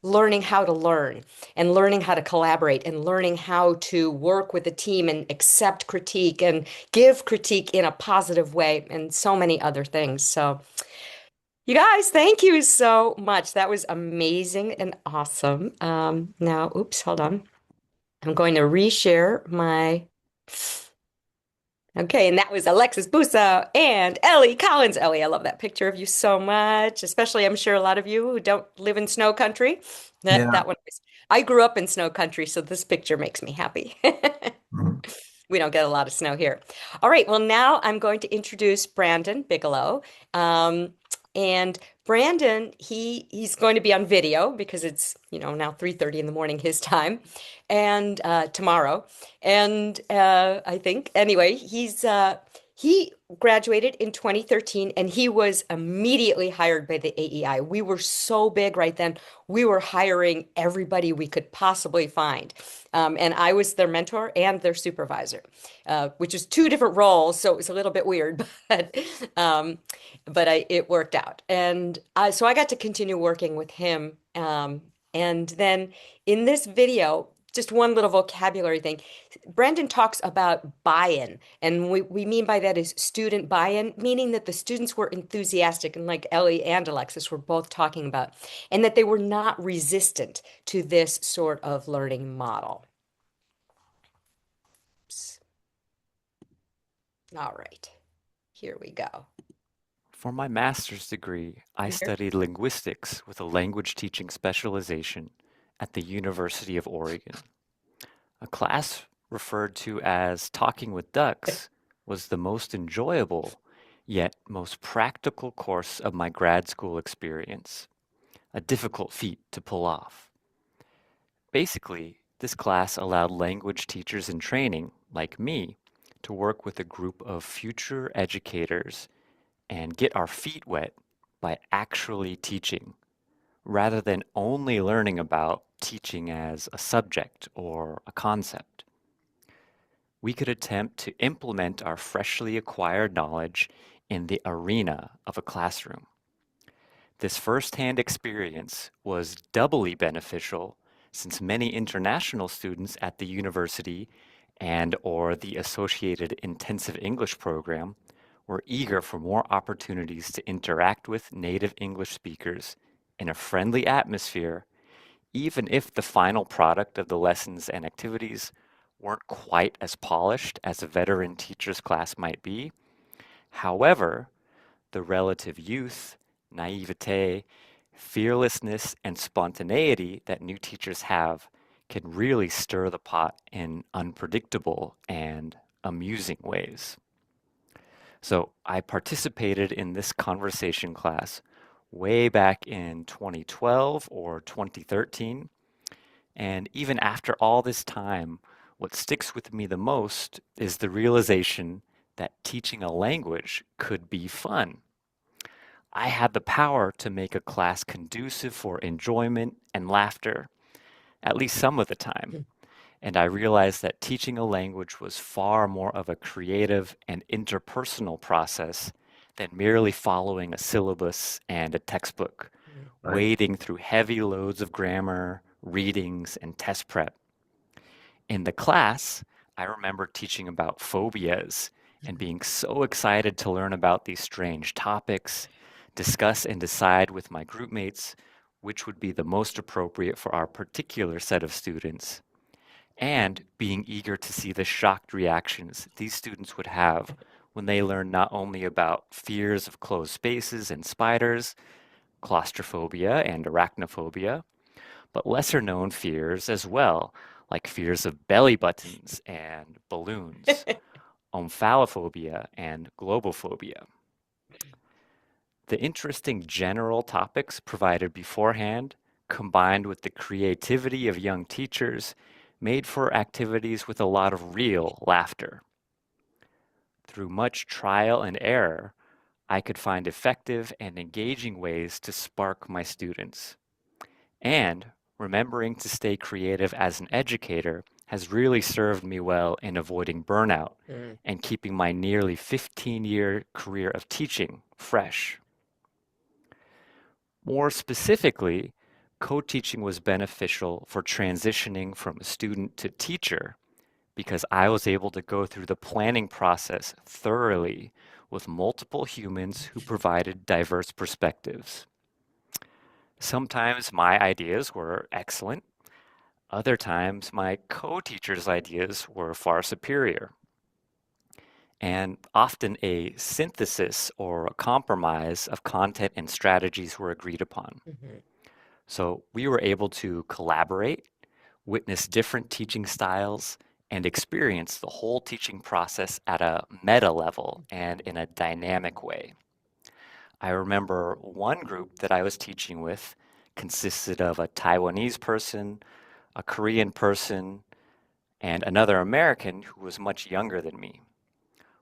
learning how to learn and learning how to collaborate and learning how to work with a team and accept critique and give critique in a positive way and so many other things. So you guys, thank you so much. That was amazing and awesome. Now, oops, hold on. I'm going to reshare my. Okay, and that was Alexis Busso and Ellie Collins. Ellie, I love that picture of you so much, especially I'm sure a lot of you who don't live in snow country. That Yeah. that one I grew up in snow country, so this picture makes me happy. Mhm. We don't get a lot of snow here. All right, well, now I'm going to introduce Brandon Bigelow. Um, and Brandon, he's going to be on video because it's, now 3:30 in the morning his time and tomorrow. And I think anyway, he graduated in 2013 and he was immediately hired by the AEI. We were so big right then. We were hiring everybody we could possibly find. And I was their mentor and their supervisor, which is two different roles. So it was a little bit weird, um, it worked out. And so I got to continue working with him. And then in this video, just one little vocabulary thing. Brandon talks about buy-in, and we mean by that is student buy-in, meaning that the students were enthusiastic, and like Ellie and Alexis were both talking about, and that they were not resistant to this sort of learning model. Oops. All right, here we go. For my master's degree, I studied linguistics with a language teaching specialization at the University of Oregon. A class referred to as Talking with Ducks was the most enjoyable, yet most practical course of my grad school experience, a difficult feat to pull off. Basically, this class allowed language teachers in training, like me, to work with a group of future educators and get our feet wet by actually teaching, rather than only learning about teaching as a subject or a concept. We could attempt to implement our freshly acquired knowledge in the arena of a classroom. This firsthand experience was doubly beneficial since many international students at the university and or the associated intensive English program were eager for more opportunities to interact with native English speakers in a friendly atmosphere, even if the final product of the lessons and activities weren't quite as polished as a veteran teacher's class might be. However, the relative youth, naivete, fearlessness, and spontaneity that new teachers have can really stir the pot in unpredictable and amusing ways. So I participated in this conversation class way back in 2012 or 2013. And even after all this time, what sticks with me the most is the realization that teaching a language could be fun. I had the power to make a class conducive for enjoyment and laughter, at least some of the time. And I realized that teaching a language was far more of a creative and interpersonal process than merely following a syllabus and a textbook, Right. wading through heavy loads of grammar, readings, and test prep. In the class, I remember teaching about phobias and being so excited to learn about these strange topics, discuss and decide with my group mates which would be the most appropriate for our particular set of students, and being eager to see the shocked reactions these students would have when they learn not only about fears of closed spaces and spiders, claustrophobia and arachnophobia, but lesser known fears as well, like fears of belly buttons and balloons, omphalophobia and globophobia. The interesting general topics provided beforehand, combined with the creativity of young teachers, made for activities with a lot of real laughter. Through much trial and error, I could find effective and engaging ways to spark my students. And remembering to stay creative as an educator has really served me well in avoiding burnout and keeping my nearly 15-year career of teaching fresh. More specifically, co-teaching was beneficial for transitioning from a student to teacher because I was able to go through the planning process thoroughly with multiple humans who provided diverse perspectives. Sometimes my ideas were excellent. Other times my co-teacher's ideas were far superior. And often a synthesis or a compromise of content and strategies were agreed upon. So we were able to collaborate, witness different teaching styles, and experience the whole teaching process at a meta level and in a dynamic way. I remember one group that I was teaching with consisted of a Taiwanese person, a Korean person, and another American who was much younger than me.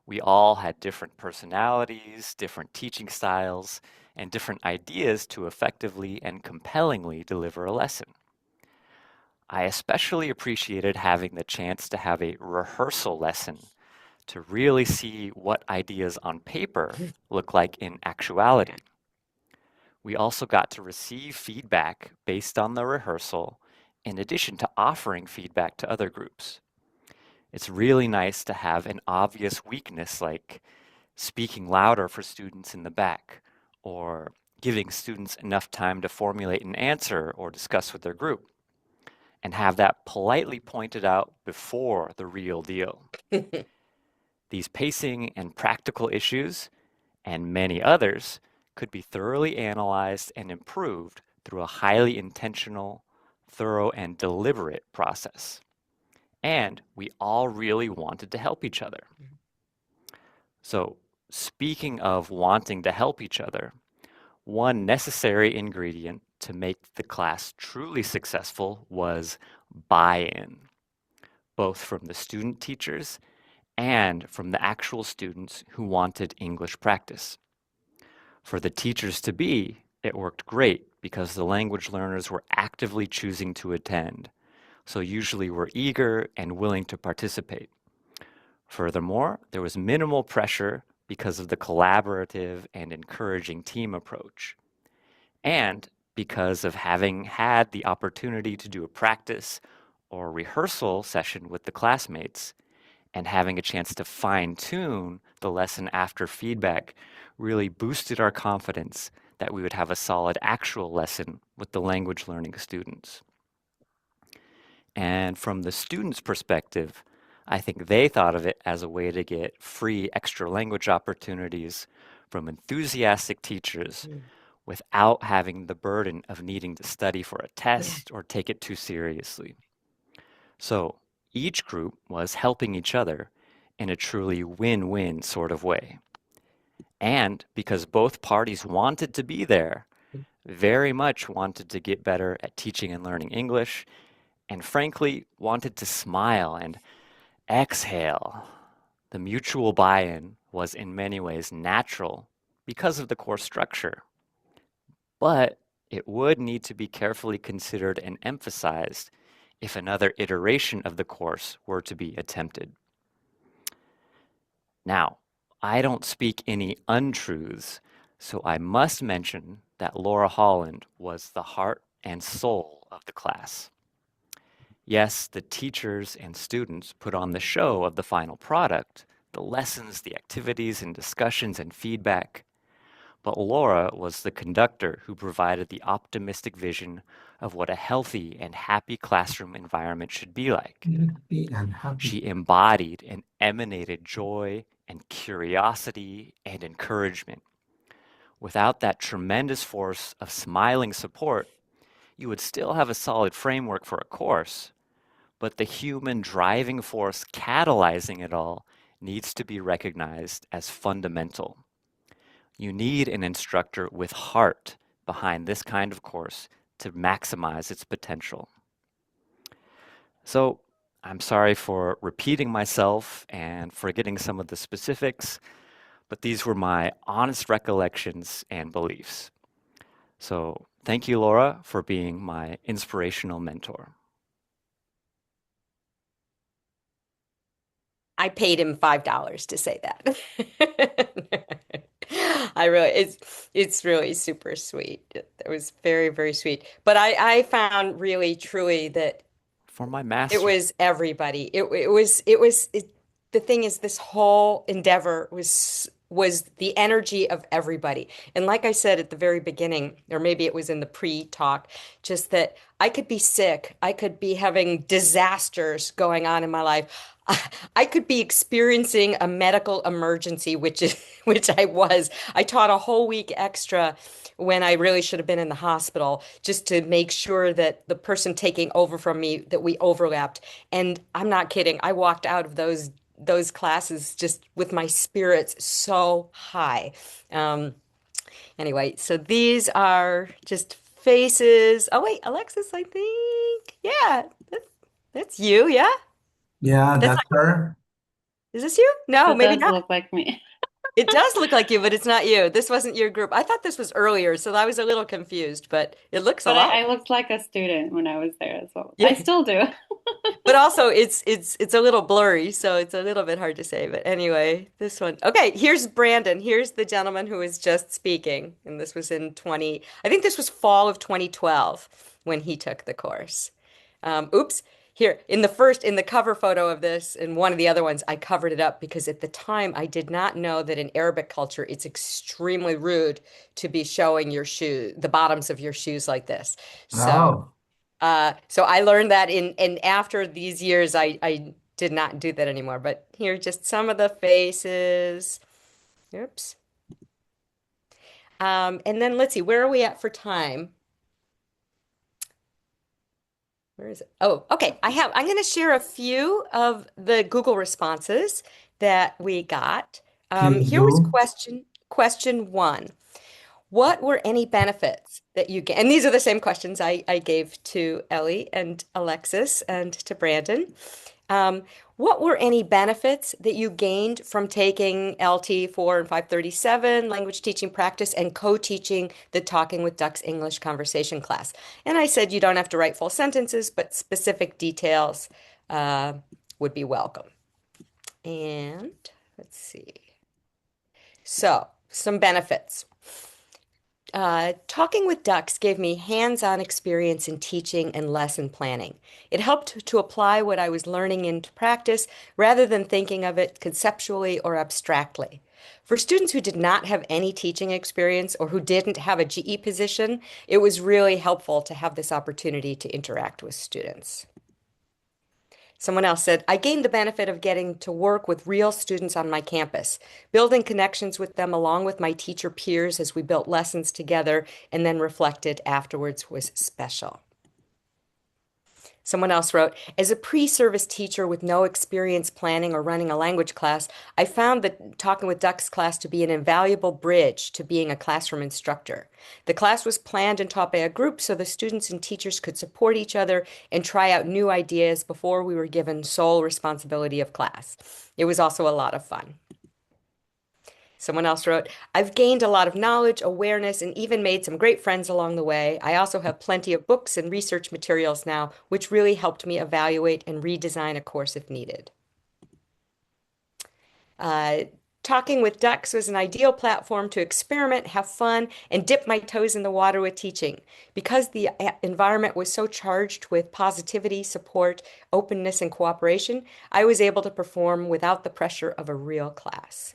We all had different personalities, different teaching styles, and different ideas to effectively and compellingly deliver a lesson. I especially appreciated having the chance to have a rehearsal lesson to really see what ideas on paper look like in actuality. We also got to receive feedback based on the rehearsal, in addition to offering feedback to other groups. It's really nice to have an obvious weakness like speaking louder for students in the back, or giving students enough time to formulate an answer or discuss with their group, and have that politely pointed out before the real deal. These pacing and practical issues and many others could be thoroughly analyzed and improved through a highly intentional, thorough, and deliberate process. And we all really wanted to help each other. So, speaking of wanting to help each other, one necessary ingredient to make the class truly successful was buy-in, both from the student teachers and from the actual students who wanted English practice. For the teachers to be, it worked great because the language learners were actively choosing to attend, so usually were eager and willing to participate. Furthermore, there was minimal pressure because of the collaborative and encouraging team approach, and because of having had the opportunity to do a practice or rehearsal session with the classmates and having a chance to fine-tune the lesson after feedback really boosted our confidence that we would have a solid actual lesson with the language learning students. And from the students' perspective, I think they thought of it as a way to get free extra language opportunities from enthusiastic teachers without having the burden of needing to study for a test or take it too seriously. So each group was helping each other in a truly win-win sort of way. And because both parties wanted to be there, very much wanted to get better at teaching and learning English, and frankly, wanted to smile and exhale. The mutual buy-in was in many ways natural because of the course structure. But it would need to be carefully considered and emphasized if another iteration of the course were to be attempted. Now, I don't speak any untruths, so I must mention that Laura Holland was the heart and soul of the class. Yes, the teachers and students put on the show of the final product, the lessons, the activities and discussions and feedback. But Laura was the conductor who provided the optimistic vision of what a healthy and happy classroom environment should be like. She embodied and emanated joy and curiosity and encouragement. Without that tremendous force of smiling support, you would still have a solid framework for a course, but the human driving force catalyzing it all needs to be recognized as fundamental. You need an instructor with heart behind this kind of course to maximize its potential. So I'm sorry for repeating myself and forgetting some of the specifics, but these were my honest recollections and beliefs. So thank you, Laura, for being my inspirational mentor. I paid him $5 to say that. I really, it's really super sweet. It was very, very sweet. But I found really, truly that For my it master. was everybody. The thing is, this whole endeavor was the energy of everybody. And like I said at the very beginning, or maybe it was in the pre-talk, just that I could be sick, I could be having disasters going on in my life. I could be experiencing a medical emergency, which I was. I taught a whole week extra when I really should have been in the hospital just to make sure that the person taking over from me, that we overlapped. And I'm not kidding. I walked out of those classes just with my spirits so high. Anyway, so these are just faces. Oh wait, Alexis, I think. Yeah, that's you. Yeah, Yeah, that's that's her. is this you? No, That maybe does not. look like me. It does look like you, but it's not you. This wasn't your group. I thought this was earlier, so I was a little confused, but it looks a But lot. I looked like a student when I was there as well. I Yeah. still do. But also it's a little blurry, so it's a little bit hard to say. But anyway, this one. Okay, here's Brandon. Here's the gentleman who was just speaking. And this was in 20, I think this was fall of 2012 when he took the course. Oops. Here, in the cover photo of this, and one of the other ones, I covered it up because at the time I did not know that in Arabic culture it's extremely rude to be showing your shoe, the bottoms of your shoes like this. So Oh, so I learned that and after these years, I did not do that anymore. But here, are just some of the faces. Oops. And then let's see, where are we at for time? Where is it? Oh, okay. I'm going to share a few of the Google responses that we got. Please Here was do. question one. What were any benefits that you get? And these are the same questions I gave to Ellie and Alexis and to Brandon. Um, what were any benefits that you gained from taking LT 4 and 537, language teaching practice, and co-teaching the Talking with Ducks English conversation class? And I said you don't have to write full sentences, but specific details uh, would be welcome. And let's see. So, some benefits. Talking with ducks gave me hands-on experience in teaching and lesson planning. It helped to apply what I was learning into practice rather than thinking of it conceptually or abstractly. For students who did not have any teaching experience or who didn't have a GE position, it was really helpful to have this opportunity to interact with students. Someone else said, I gained the benefit of getting to work with real students on my campus, building connections with them along with my teacher peers as we built lessons together and then reflected afterwards was special. Someone else wrote, as a pre-service teacher with no experience planning or running a language class, I found the Talking with Ducks class to be an invaluable bridge to being a classroom instructor. The class was planned and taught by a group so the students and teachers could support each other and try out new ideas before we were given sole responsibility of class. It was also a lot of fun. Someone else wrote, I've gained a lot of knowledge, awareness, and even made some great friends along the way. I also have plenty of books and research materials now, which really helped me evaluate and redesign a course if needed. Talking with Ducks was an ideal platform to experiment, have fun, and dip my toes in the water with teaching. Because the environment was so charged with positivity, support, openness, and cooperation, I was able to perform without the pressure of a real class.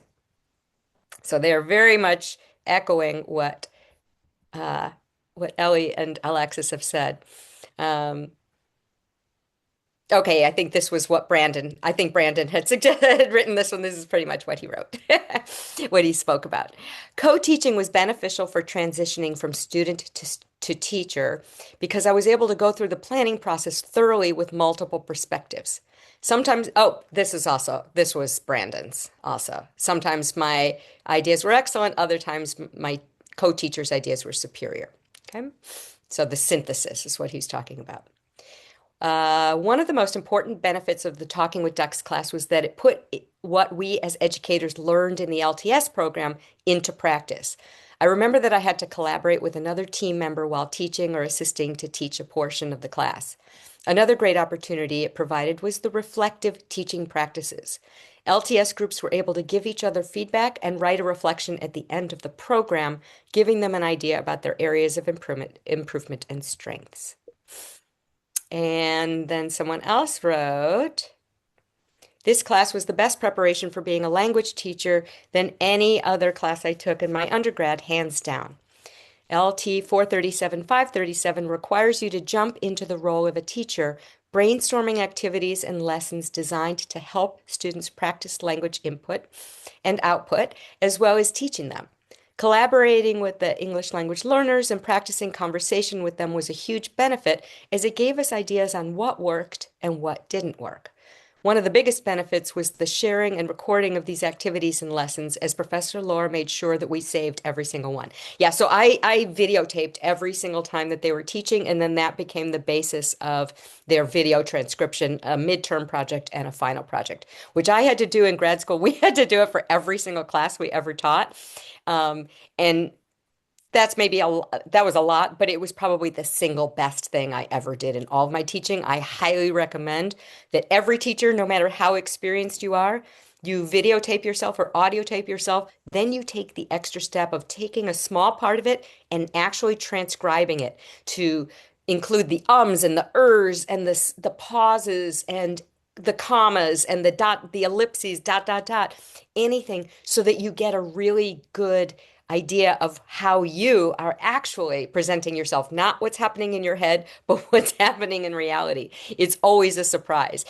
So they are very much echoing what Ellie and Alexis have said. Okay, I think this was what I think Brandon had had written this one. This is pretty much what he wrote, what he spoke about. Co-teaching was beneficial for transitioning from student to teacher because I was able to go through the planning process thoroughly with multiple perspectives. Sometimes, this was Brandon's also. Sometimes my ideas were excellent, other times my co-teacher's ideas were superior. Okay, so the synthesis is what he's talking about. One of the most important benefits of the Talking with Ducks class was that it put what we as educators learned in the LTS program into practice. I remember that I had to collaborate with another team member while teaching or assisting to teach a portion of the class. Another great opportunity it provided was the reflective teaching practices. LTS groups were able to give each other feedback and write a reflection at the end of the program, giving them an idea about their areas of improvement and strengths. And then someone else wrote, this class was the best preparation for being a language teacher than any other class I took in my undergrad, hands down. LT 437, 537 requires you to jump into the role of a teacher, brainstorming activities and lessons designed to help students practice language input and output, as well as teaching them. Collaborating with the English language learners and practicing conversation with them was a huge benefit as it gave us ideas on what worked and what didn't work. One of the biggest benefits was the sharing and recording of these activities and lessons as Professor Laura made sure that we saved every single one. Yeah, so I videotaped every single time that they were teaching, and then that became the basis of their video transcription, a midterm project and a final project, which I had to do in grad school. We had to do it for every single class we ever taught. And that's that was a lot, but it was probably the single best thing I ever did in all of my teaching. I highly recommend that every teacher, no matter how experienced you are, you videotape yourself or audio tape yourself. Then you take the extra step of taking a small part of it and actually transcribing it to include the ums and the ers and the pauses and the commas and the ellipses, anything so that you get a really good idea of how you are actually presenting yourself, not what's happening in your head, but what's happening in reality. It's always a surprise.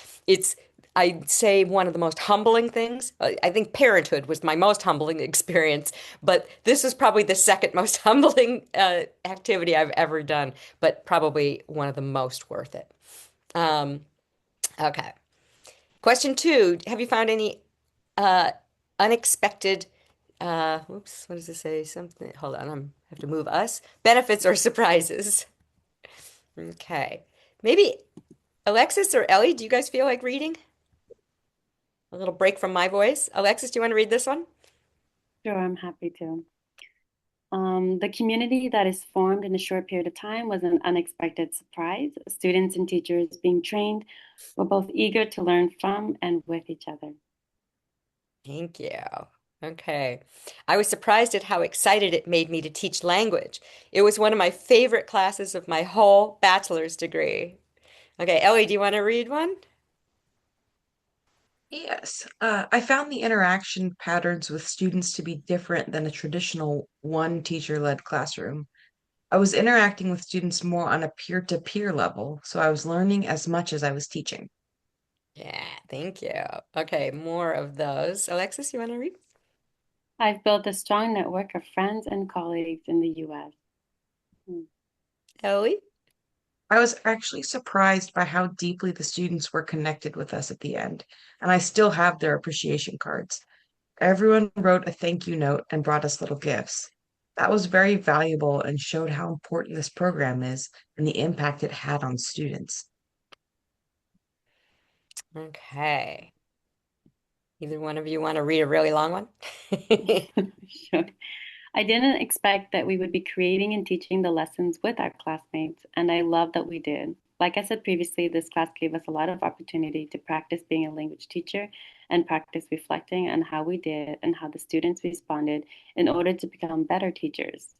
I'd say one of the most humbling things. I think parenthood was my most humbling experience, but this is probably the second most humbling activity I've ever done, but probably one of the most worth it. Um, okay. Question two, have you found any uh, unexpected, whoops, what does it say? Something, hold on, I have to move us. Benefits or surprises? Okay. Maybe Alexis or Ellie, do you guys feel like reading? A little break from my voice. Alexis, do you want to read this one? Sure, I'm happy to. The community that is formed in a short period of time was an unexpected surprise. Students and teachers being trained were both eager to learn from and with each other. Thank you. Okay. I was surprised at how excited it made me to teach language. It was one of my favorite classes of my whole bachelor's degree. Okay, Ellie, do you want to read one? Yes, I found the interaction patterns with students to be different than a traditional one teacher-led classroom. I was interacting with students more on a peer-to-peer level, so I was learning as much as I was teaching. Yeah, thank you. Okay, more of those. Alexis, you want to read? I've built a strong network of friends and colleagues in the US. Hmm. Ellie? I was actually surprised by how deeply the students were connected with us at the end, and I still have their appreciation cards. Everyone wrote a thank you note and brought us little gifts. That was very valuable and showed how important this program is and the impact it had on students. Okay. Either one of you want to read a really long one? Sure. I didn't expect that we would be creating and teaching the lessons with our classmates, and I love that we did. Like I said previously, this class gave us a lot of opportunity to practice being a language teacher and practice reflecting on how we did and how the students responded in order to become better teachers.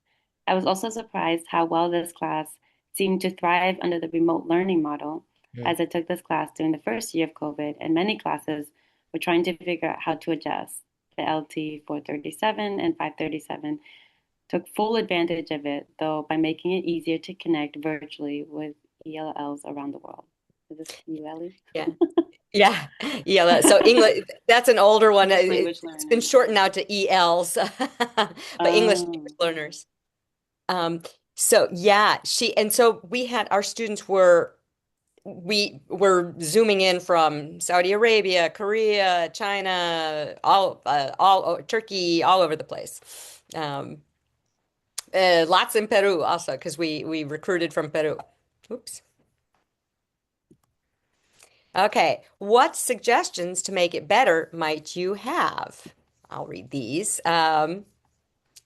I was also surprised how well this class seemed to thrive under the remote learning model, Hmm. as I took this class during the first year of COVID, and many classes were trying to figure out how to adjust. The LT 437 and 537 took full advantage of it, though, by making it easier to connect virtually with ELLs around the world. Is this you, Ellie? Yeah. Yeah. Yeah. So English, that's an older one. English language It's been learners. shortened out to ELs, but English language Um, learners. Um, so yeah, and so we had our students we were zooming in from Saudi Arabia, Korea, China, Turkey, all over the place. Um, lots in Peru also, because we recruited from Peru. Oops. Okay, what suggestions to make it better might you have? I'll read these. And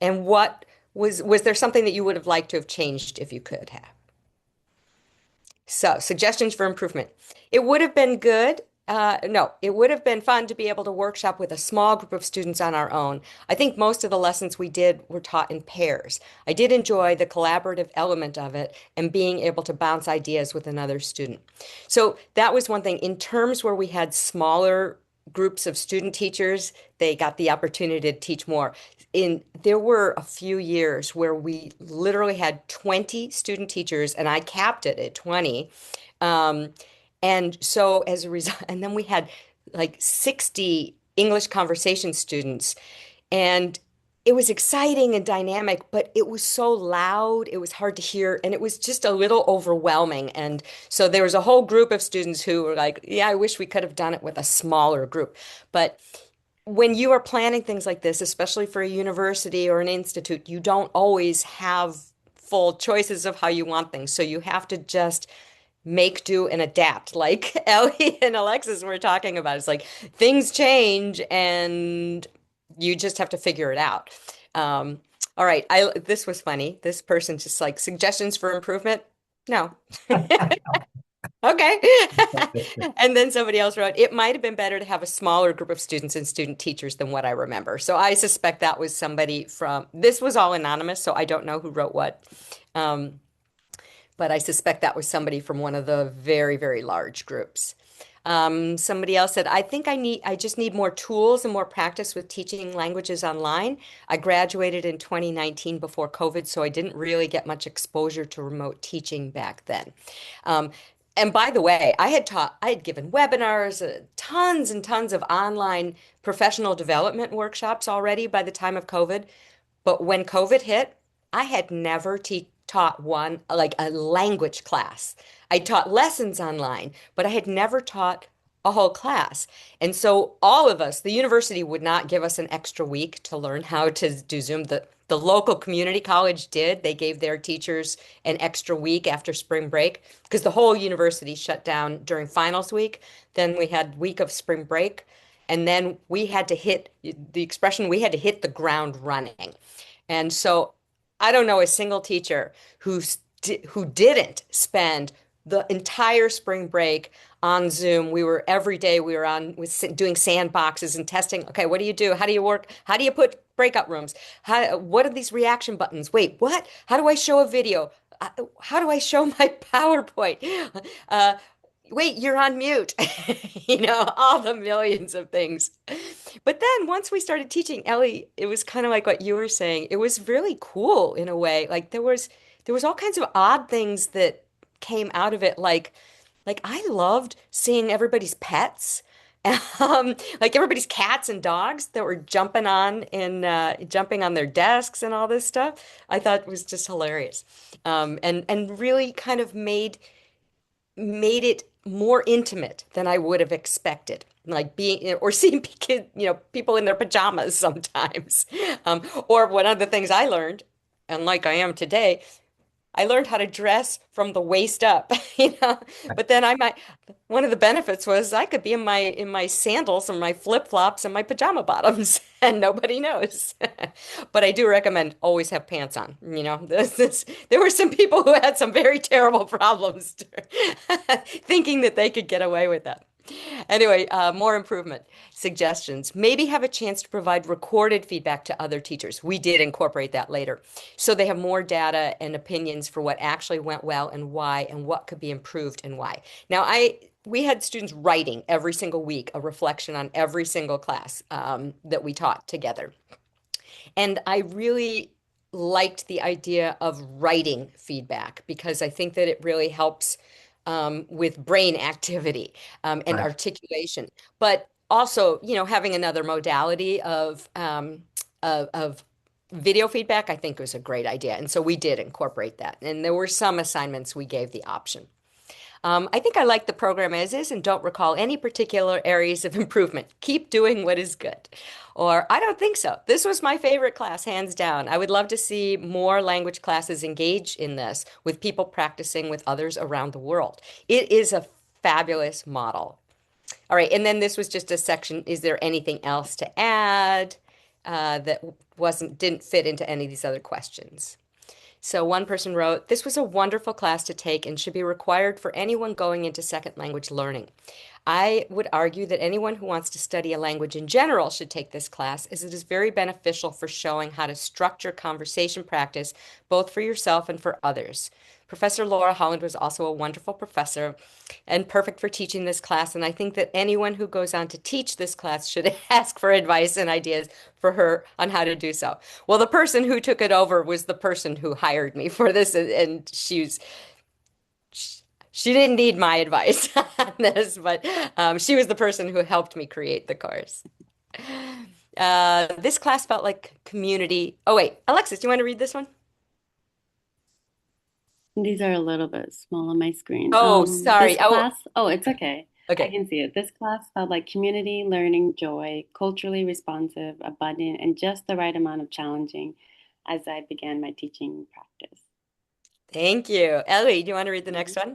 what was there something that you would have liked to have changed if you could have? So, suggestions for improvement. It would have been good. No, it would have been fun to be able to workshop with a small group of students on our own. I think most of the lessons we did were taught in pairs. I did enjoy the collaborative element of it and being able to bounce ideas with another student. So that was one thing. In terms where we had smaller groups of student teachers, they got the opportunity to teach more. There were a few years where we literally had 20 student teachers and I capped it at 20. Um, and so as a result, and then we had like 60 English conversation students. And it was exciting and dynamic, but it was so loud, it was hard to hear, and it was just a little overwhelming. And so there was a whole group of students who were like, yeah, I wish we could have done it with a smaller group. But when you are planning things like this, especially for a university or an institute, you don't always have full choices of how you want things. So you have to just make do and adapt, like Ellie and Alexis were talking about. It's like things change and you just have to figure it out. Um, all right, this was funny. This person just like suggestions for improvement. No. Okay. And then somebody else wrote, it might have been better to have a smaller group of students and student teachers than what I remember. So I suspect that was somebody this was all anonymous, so I don't know who wrote what. Um, but I suspect that was somebody from one of the very, very large groups. Somebody else said, I just need more tools and more practice with teaching languages online. I graduated in 2019 before COVID, so I didn't really get much exposure to remote teaching back then. Um, And by the way, I had given webinars, tons and tons of online professional development workshops already by the time of COVID. But when COVID hit, I had never te taught one, like a language class. I taught lessons online, but I had never taught a whole class. And so all of us, the university would not give us an extra week to learn how to do Zoom. The local community college did. They gave their teachers an extra week after spring break because the whole university shut down during finals week. Then we had week of spring break. And then we had to hit the expression, we had to hit the ground running. And so I don't know a single teacher who didn't spend the entire spring break on Zoom. We were every day we were on with doing sandboxes and testing. Okay, what do you do? How do you work? How do you put breakout rooms? What are these reaction buttons? Wait, what? How do I show a video? How do I show my PowerPoint? Uh, Wait, you're on mute. All the millions of things. But then once we started teaching, Ellie, it was kind of like what you were saying. It was really cool in a way. Like there was all kinds of odd things that came out of it. Like I loved seeing everybody's pets. Like everybody's cats and dogs that were jumping on their desks and all this stuff. I thought it was just hilarious. And really kind of made it more intimate than I would have expected. Like being or seeing people in their pajamas sometimes. Or one of the things I learned, and like I am today, I learned how to dress from the waist up, you know. But then one of the benefits was I could be in my sandals and my flip-flops and my pajama bottoms and nobody knows. But I do recommend always have pants on, you know. There were some people who had some very terrible problems thinking that they could get away with that. Anyway, more improvement suggestions. Maybe have a chance to provide recorded feedback to other teachers. We did incorporate that later. So they have more data and opinions for what actually went well and why, and what could be improved and why. Now, we had students writing every single week a reflection on every single class that we taught together. And I really liked the idea of writing feedback because I think that it really helps with brain activity and Right. articulation. But also, having another modality of video feedback, I think was a great idea. And so we did incorporate that. And there were some assignments we gave the option. I think I like the program as is and don't recall any particular areas of improvement. Keep doing what is good. Or I don't think so. This was my favorite class, hands down. I would love to see more language classes engage in this with people practicing with others around the world. It is a fabulous model. All right, and then this was just a section. Is there anything else to add that didn't fit into any of these other questions? So one person wrote, this was a wonderful class to take and should be required for anyone going into second language learning. I would argue that anyone who wants to study a language in general should take this class, as it is very beneficial for showing how to structure conversation practice, both for yourself and for others. Professor Laura Holland was also a wonderful professor and perfect for teaching this class, and I think that anyone who goes on to teach this class should ask for advice and ideas for her on how to do so. Well, the person who took it over was the person who hired me for this, and she didn't need my advice on this, but she was the person who helped me create the course. This class felt like community. Oh, wait, Alexis, do you want to read this one? These are a little bit small on my screen. Oh, This sorry. class, oh, it's okay. I Okay. can see it. This class felt like community, learning, joy, culturally responsive, abundant, and just the right amount of challenging as I began my teaching practice. Thank you. Ellie, do you want to read the next one?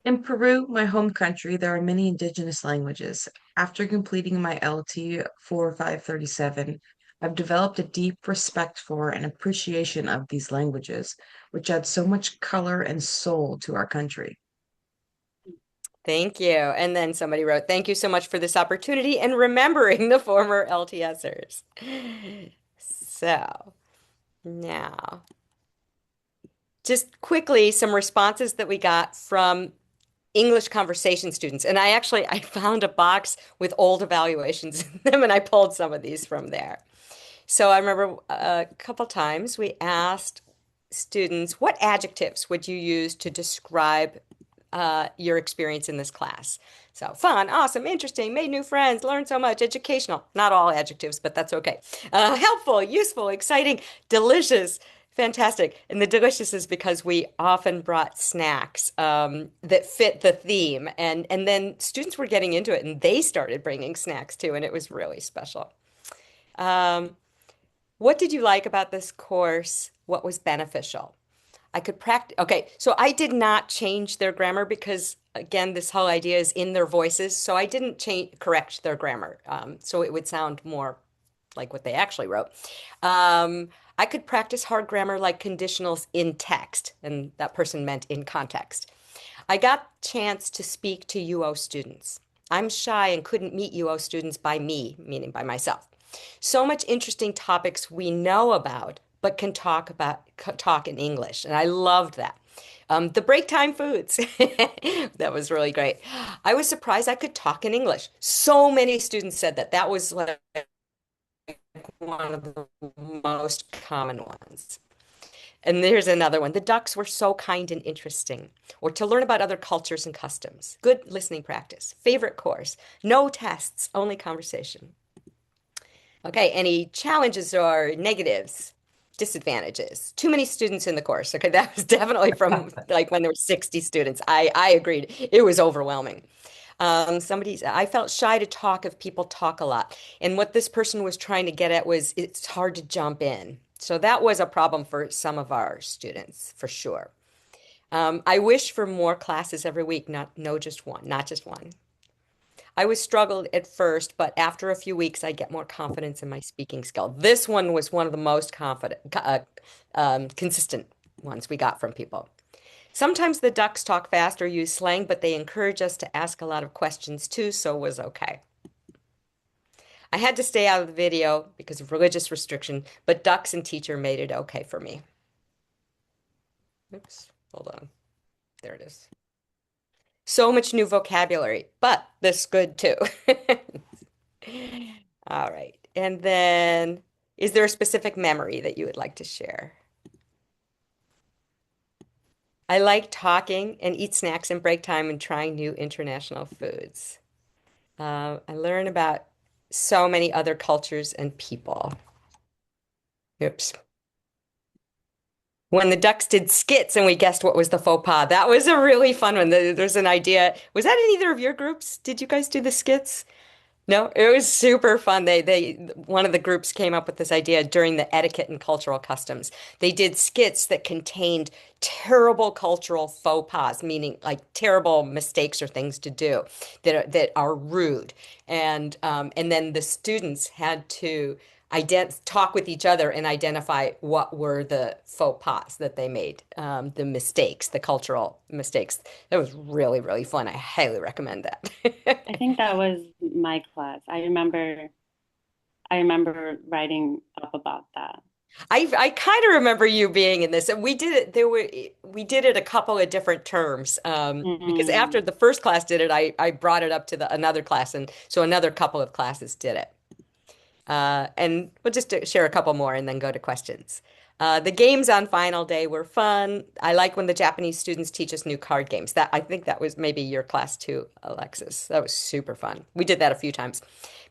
In Peru, my home country, there are many indigenous languages. After completing my LT 4537, I've developed a deep respect for and appreciation of these languages, which add so much color and soul to our country. Thank you. And then somebody wrote, thank you so much for this opportunity and remembering the former LTSers. So now, just quickly, some responses that we got from English conversation students. And I found a box with old evaluations in them and I pulled some of these from there. So I remember a couple times we asked students, what adjectives would you use to describe your experience in this class? So fun, awesome, interesting, made new friends, learned so much, educational. Not all adjectives, but that's okay. Helpful, useful, exciting, delicious, fantastic. And the delicious is because we often brought snacks that fit the theme. And then students were getting into it and they started bringing snacks too. And it was really special. Um, what did you like about this course? What was beneficial? I could practice. Okay, so I did not change their grammar because, again, this whole idea is in their voices. So I didn't correct their grammar. So it would sound more like what they actually wrote. I could practice hard grammar like conditionals in text, and that person meant in context. I got chance to speak to UO students. I'm shy and couldn't meet UO students by me, meaning by myself. So much interesting topics we know about, but can talk in English, and I loved that. The break time foods, that was really great. I was surprised I could talk in English. So many students said that. That was like one of the most common ones. And there's another one. The ducks were so kind and interesting. Or to learn about other cultures and customs. Good listening practice. Favorite course. No tests, only conversation. Okay, any challenges or negatives? Disadvantages. Too many students in the course. Okay, that was definitely from like when there were 60 students. I agreed. It was overwhelming. I felt shy to talk if people talk a lot. And what this person was trying to get at was it's hard to jump in. So that was a problem for some of our students, for sure. I wish for more classes every week, not just one. I was struggled at first, but after a few weeks, I get more confidence in my speaking skill. This one was one of the most consistent ones we got from people. Sometimes the ducks talk fast or use slang, but they encourage us to ask a lot of questions too, so it was okay. I had to stay out of the video because of religious restriction, but ducks and teacher made it okay for me. Oops, hold on. There it is. So much new vocabulary, but this good too. All right. And then, is there a specific memory that you would like to share? I like talking and eat snacks in break time and trying new international foods. I learn about so many other cultures and people. Oops. When the ducks did skits and we guessed what was the faux pas, that was a really fun one. There's an idea. Was that in either of your groups? Did you guys do the skits? No, it was super fun. One of the groups came up with this idea during the etiquette and cultural customs. They did skits that contained terrible cultural faux pas, meaning like terrible mistakes or things to do that are rude. And then the students had to talk with each other and identify what were the faux pas that they made, the mistakes, the cultural mistakes. That was really, really fun. I highly recommend that. I think that was my class. I remember writing up about that. I kind of remember you being in this, and we did it. We did it a couple of different terms because after the first class did it, I brought it up to another class, and so another couple of classes did it. And we'll just share a couple more and then go to questions. The games on final day were fun. I like when the Japanese students teach us new card games. I think that was maybe your class too, Alexis. That was super fun. We did that a few times.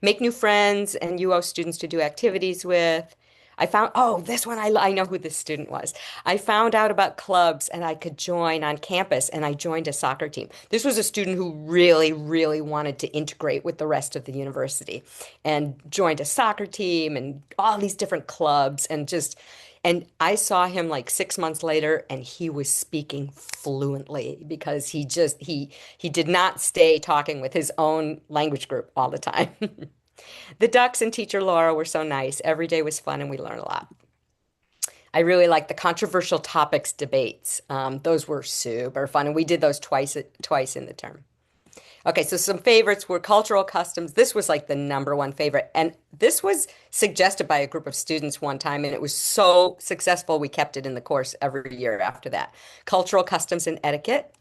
Make new friends and UO students to do activities with. This one, I know who this student was. I found out about clubs and I could join on campus and I joined a soccer team. This was a student who really, really wanted to integrate with the rest of the university and joined a soccer team and all these different clubs and I saw him like 6 months later and he was speaking fluently because he did not stay talking with his own language group all the time. The ducks and teacher Laura were so nice. Every day was fun and we learned a lot. I really liked the controversial topics debates. Those were super fun, and we did those twice in the term. Okay, so some favorites were cultural customs. This was like the number one favorite, and this was suggested by a group of students one time, and it was so successful we kept it in the course every year after that. Cultural customs and etiquette.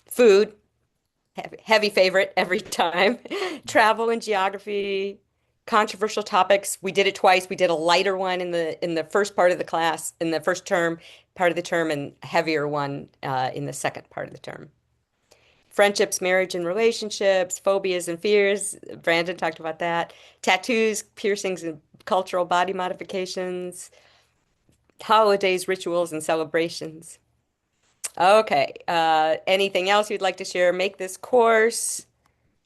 Food. Heavy favorite every time. Travel and geography. controversial topics. We did it twice. We did a lighter one in the first part of the class, in the first term, part of the term, and a heavier one in the second part of the term. Friendships, marriage and relationships, phobias and fears. Brandon talked about that. Tattoos, piercings, and cultural body modifications. Holidays, rituals, and celebrations. Okay. Anything else you'd like to share? Make this course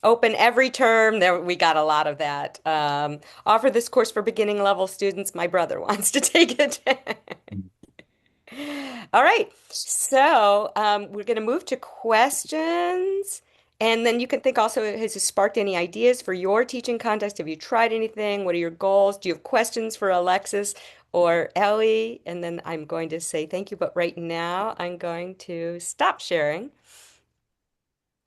open every term. There, we got a lot of that. Offer this course for beginning level students. My brother wants to take it. All right. So we're going to move to questions. And then you can think also, has it sparked any ideas for your teaching contest? Have you tried anything? What are your goals? Do you have questions for Alexis or Ellie? And then I'm going to say thank you. But right now, I'm going to stop sharing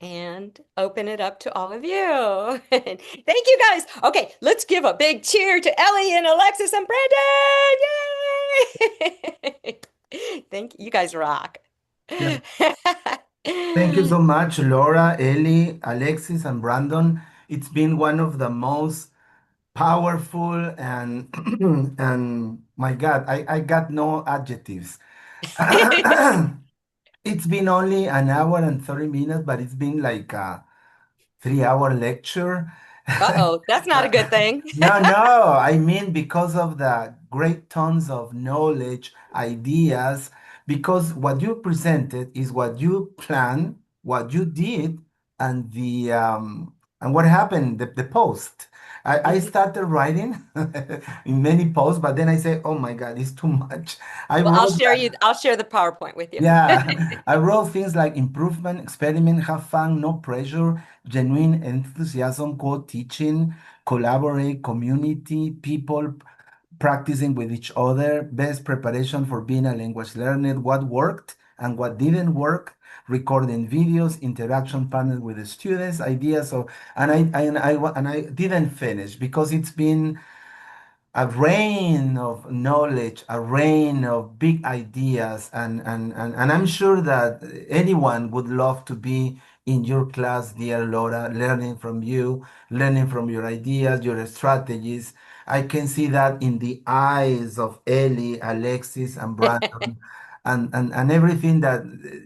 and open it up to all of you. Thank you guys. Okay, let's give a big cheer to Ellie and Alexis and Brandon. Yay! Thank you. You guys rock. Yeah. Thank you so much, Laura, Ellie, Alexis, and Brandon. It's been one of the most powerful and and my God, I got no adjectives. It's been only an hour and 30 minutes, but it's been like a 3 hour lecture. Uh-oh, that's not a good thing. No, no, I mean because of the great tons of knowledge, ideas, because what you presented is what you planned, what you did, and the and what happened, the post. I Mhm. started writing in many posts, but then I say, oh my God, it's too much. I Well, wrote I'll share the PowerPoint with you. yeah, I wrote things like improvement, experiment, have fun, no pressure, genuine enthusiasm, co-teaching, collaborate, community, people practicing with each other, best preparation for being a language learner, what worked and what didn't work, recording videos, interaction panels with the students, ideas. So, and I didn't finish because it's been a rain of knowledge, a rain of big ideas, and I'm sure that anyone would love to be in your class, dear Laura, learning from you, learning from your ideas, your strategies. I can see that in the eyes of Ellie, Alexis, and Brandon, and everything that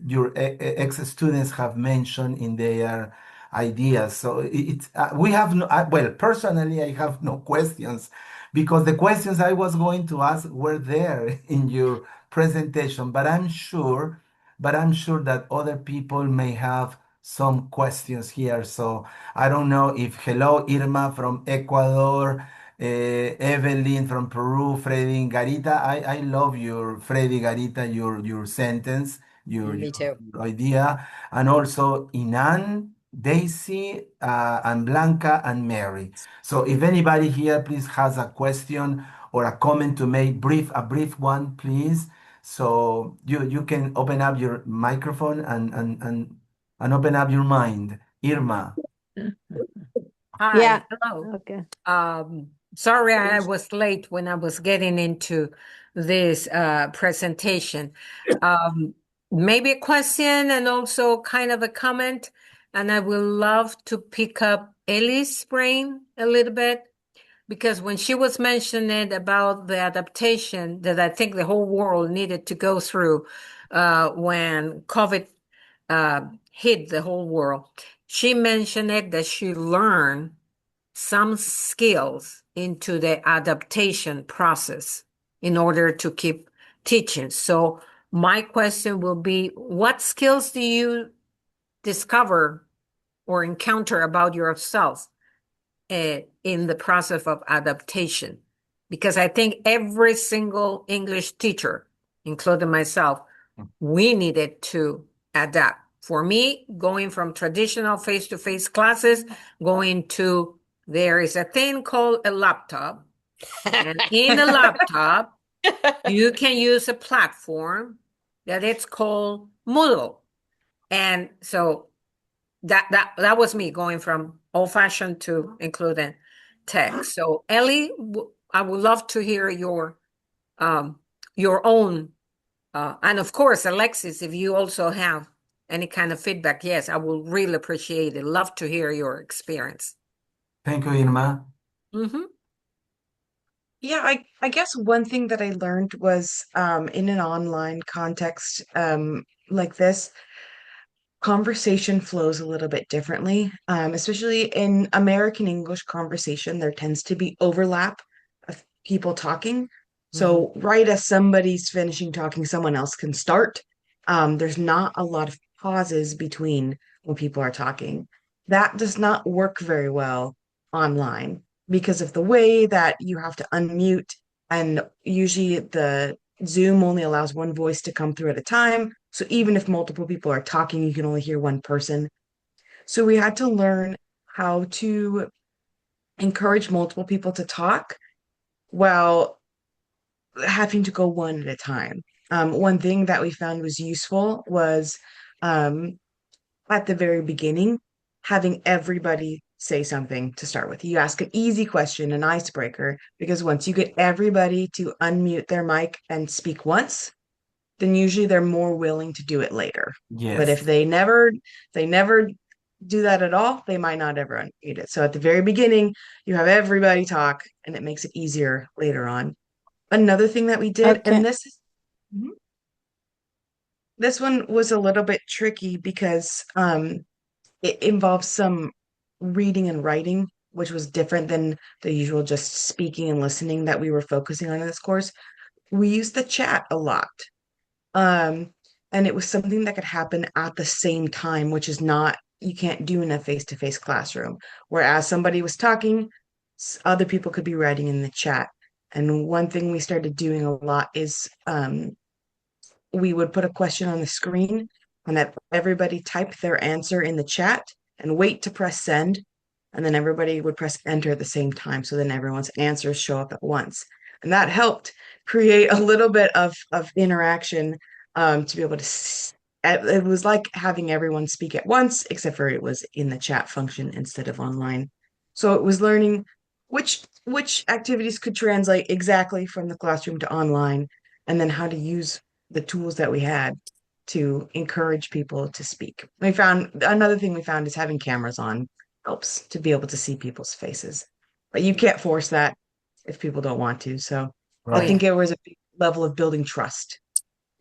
your ex-students have mentioned in their ideas. So it's we have no, well, personally, I have no questions because the questions I was going to ask were there in your presentation, but I'm sure that other people may have some questions here. So I don't know if hello Irma from Ecuador, Evelyn from Peru, Freddy Garita. I love your Freddy Garita, your sentence, Me too. your idea, and also Inan, Daisy, and Blanca and Mary. So if anybody here, please has a question or a comment to make, a brief one, please. So you can open up your microphone and open up your mind. Irma. Hi, Yeah. hello. Okay. Sorry I was late when I was getting into this presentation. Maybe a question and also kind of a comment, and I would love to pick up Ellie's brain a little bit because when she was mentioning about the adaptation that I think the whole world needed to go through when COVID hit the whole world, she mentioned it that she learned some skills into the adaptation process in order to keep teaching. So my question will be, what skills do you discover or encounter about yourself in the process of adaptation? Because I think every single English teacher, including myself, we needed to adapt. For me, going from traditional face-to-face classes, going to there is a thing called a laptop, and in a laptop, you can use a platform that it's called Moodle. And so that was me going from old-fashioned to including tech. So Ellie, I would love to hear your own and of course, Alexis, if you also have any kind of feedback, yes, I will really appreciate it. Love to hear your experience. Thank you, Irma. Mm-hmm. Yeah, I guess one thing that I learned was in an online context like this, conversation flows a little bit differently. Especially in American English conversation, there tends to be overlap of people talking. Mhm. So right as somebody's finishing talking, someone else can start. There's not a lot of pauses between when people are talking. That does not work very well online because of the way that you have to unmute, and usually the Zoom only allows one voice to come through at a time. So even if multiple people are talking, you can only hear one person. So we had to learn how to encourage multiple people to talk while having to go one at a time. One thing that we found was useful was um, at the very beginning, having everybody say something to start with. You ask an easy question, an icebreaker, because once you get everybody to unmute their mic and speak once, then usually they're more willing to do it later. But if Yes. they never do that at all, they might not ever unmute it. So at the very beginning, you have everybody talk, and it makes it easier later on. Another thing that we did, Okay. and this one was a little bit tricky because it involves some reading and writing, which was different than the usual just speaking and listening that we were focusing on in this course. We used the chat a lot. Um, and it was something that could happen at the same time, which is not, you can't do in a face-to-face classroom. Whereas somebody was talking, other people could be writing in the chat. And one thing we started doing a lot is we would put a question on the screen and that everybody type their answer in the chat and wait to press send. And then everybody would press enter at the same time. So then everyone's answers show up at once. And that helped create a little bit of interaction to be able to. It was like having everyone speak at once, except for it was in the chat function instead of online. So it was learning which activities could translate exactly from the classroom to online, and then how to use the tools that we had to encourage people to speak. We found another thing we found is having cameras on helps to be able to see people's faces. But you can't force that if people don't want to. So I Oh, Right. yeah. think it was a big level of building trust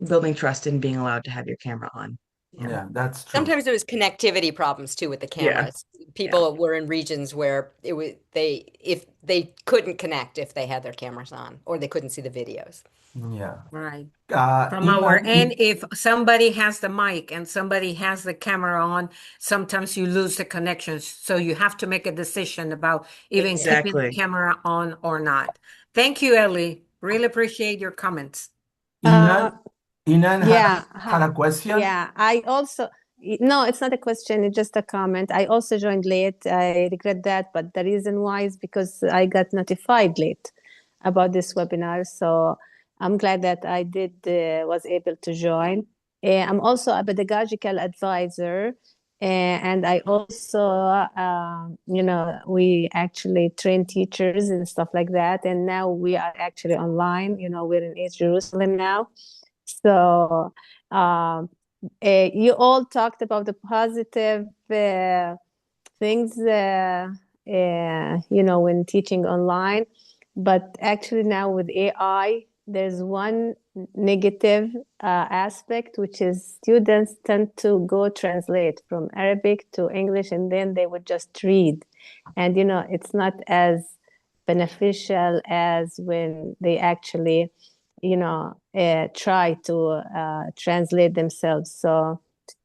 in being allowed to have your camera on. Yeah. Yeah, that's true. Sometimes there was connectivity problems too with the Yeah. cameras. People were in regions where it was if they couldn't connect if they had their cameras on or they couldn't see the videos. Yeah. Right. From our Iman, end, if somebody has the mic and somebody has the camera on, sometimes you lose the connection. So you have to make a decision about even keeping the Exactly. camera on or not. Thank you, Ellie. Really appreciate your comments. Uh, Inan, Inan yeah. had a question. Yeah. I also, no, it's not a question, it's just a comment. I also joined late. I regret that, but the reason why is because I got notified late about this webinar. So I'm glad that I did was able to join. I'm also a pedagogical advisor, and I also, we actually train teachers and stuff like that. And now we are actually online. We're in East Jerusalem now. So you all talked about the positive things, when teaching online. But actually now with AI, there's one negative aspect, which is students tend to go translate from Arabic to English, and then they would just read. And, it's not as beneficial as when they actually, try to translate themselves. So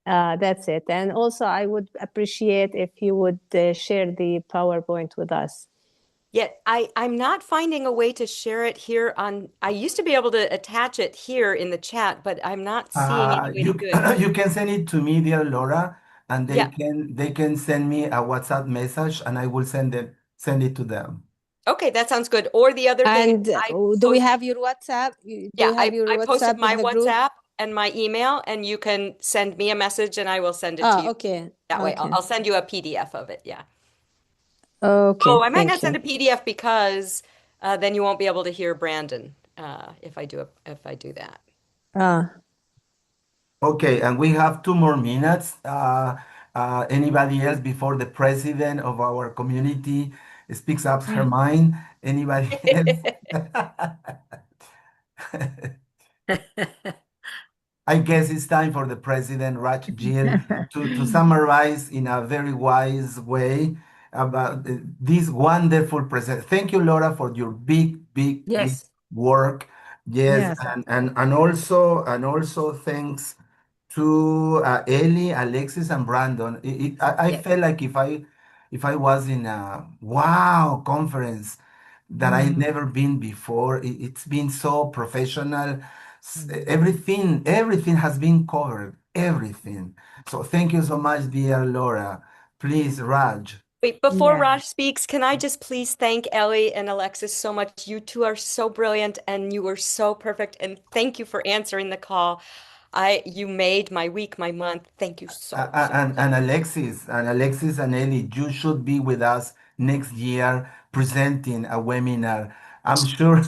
that's it. And also, I would appreciate if you would share the PowerPoint with us. Yet I'm not finding a way to share it here on, I used to be able to attach it here in the chat, but I'm not seeing any way to You do it. you can send it to me, dear Laura, and Yeah. they can send me a WhatsApp message, and I will send it to them. Okay, that sounds good. Or the other thing is And I do we post, have your WhatsApp? Do yeah, you have your I posted WhatsApp in my the group? WhatsApp and my email, and you can send me a message and I will send it to Oh, you. okay. That way, Okay. I'll send you a PDF of it. Yeah. Oh, Okay. I might not Thank send you. a PDF because then you won't be able to hear Brandon if I do that. Ah. Okay, and we have 2 more minutes. Anybody else before the president of our community speaks up her mind? Anybody else? I guess it's time for the president, Raj Jill, to summarize in a very wise way about this wonderful present. Thank you, Laura, for your big Yes. work. Yes, Yes. and also thanks to Ellie, Alexis, and Brandon. I Yes. felt like if I was in a wow conference that I'd Mhm. never been before. It's been so professional. Mhm. Everything has been covered. Everything. So thank you so much, dear Laura. Please, Raj. Wait, before Yeah. Raj speaks, can I just please thank Ellie and Alexis so much? You two are so brilliant and you were so perfect. And thank you for answering the call. You made my week, my month. Thank you so, so much. And Alexis and Ellie, you should be with us next year presenting a webinar. I'm sure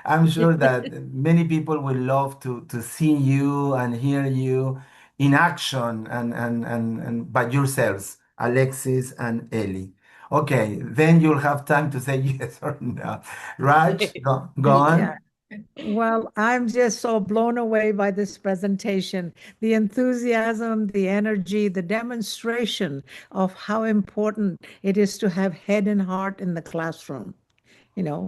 I'm sure that many people will love to see you and hear you in action and by yourselves, Alexis and Ellie. Okay, then you'll have time to say yes or no. Raj, go Yeah. on. Well, I'm just so blown away by this presentation. The enthusiasm, the energy, the demonstration of how important it is to have head and heart in the classroom.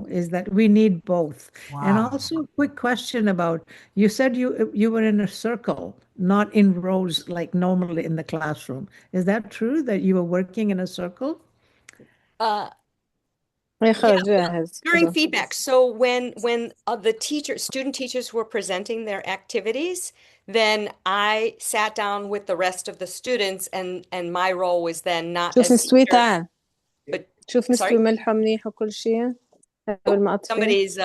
Is that we need both. And Wow. also, a quick question about you said you were in a circle, not in rows like normally in the classroom. Is that true that you were working in a circle? Uh, yeah, يخرج جاهز during خذه. feedback. So when the student teachers were presenting their activities, then I sat down with the rest of the students, and my role was then not شوف as مستوي teacher, تعال but شوف مستوي sorry. ملحه منيح وكل شيء قبل Oh, ما أطفي. somebody's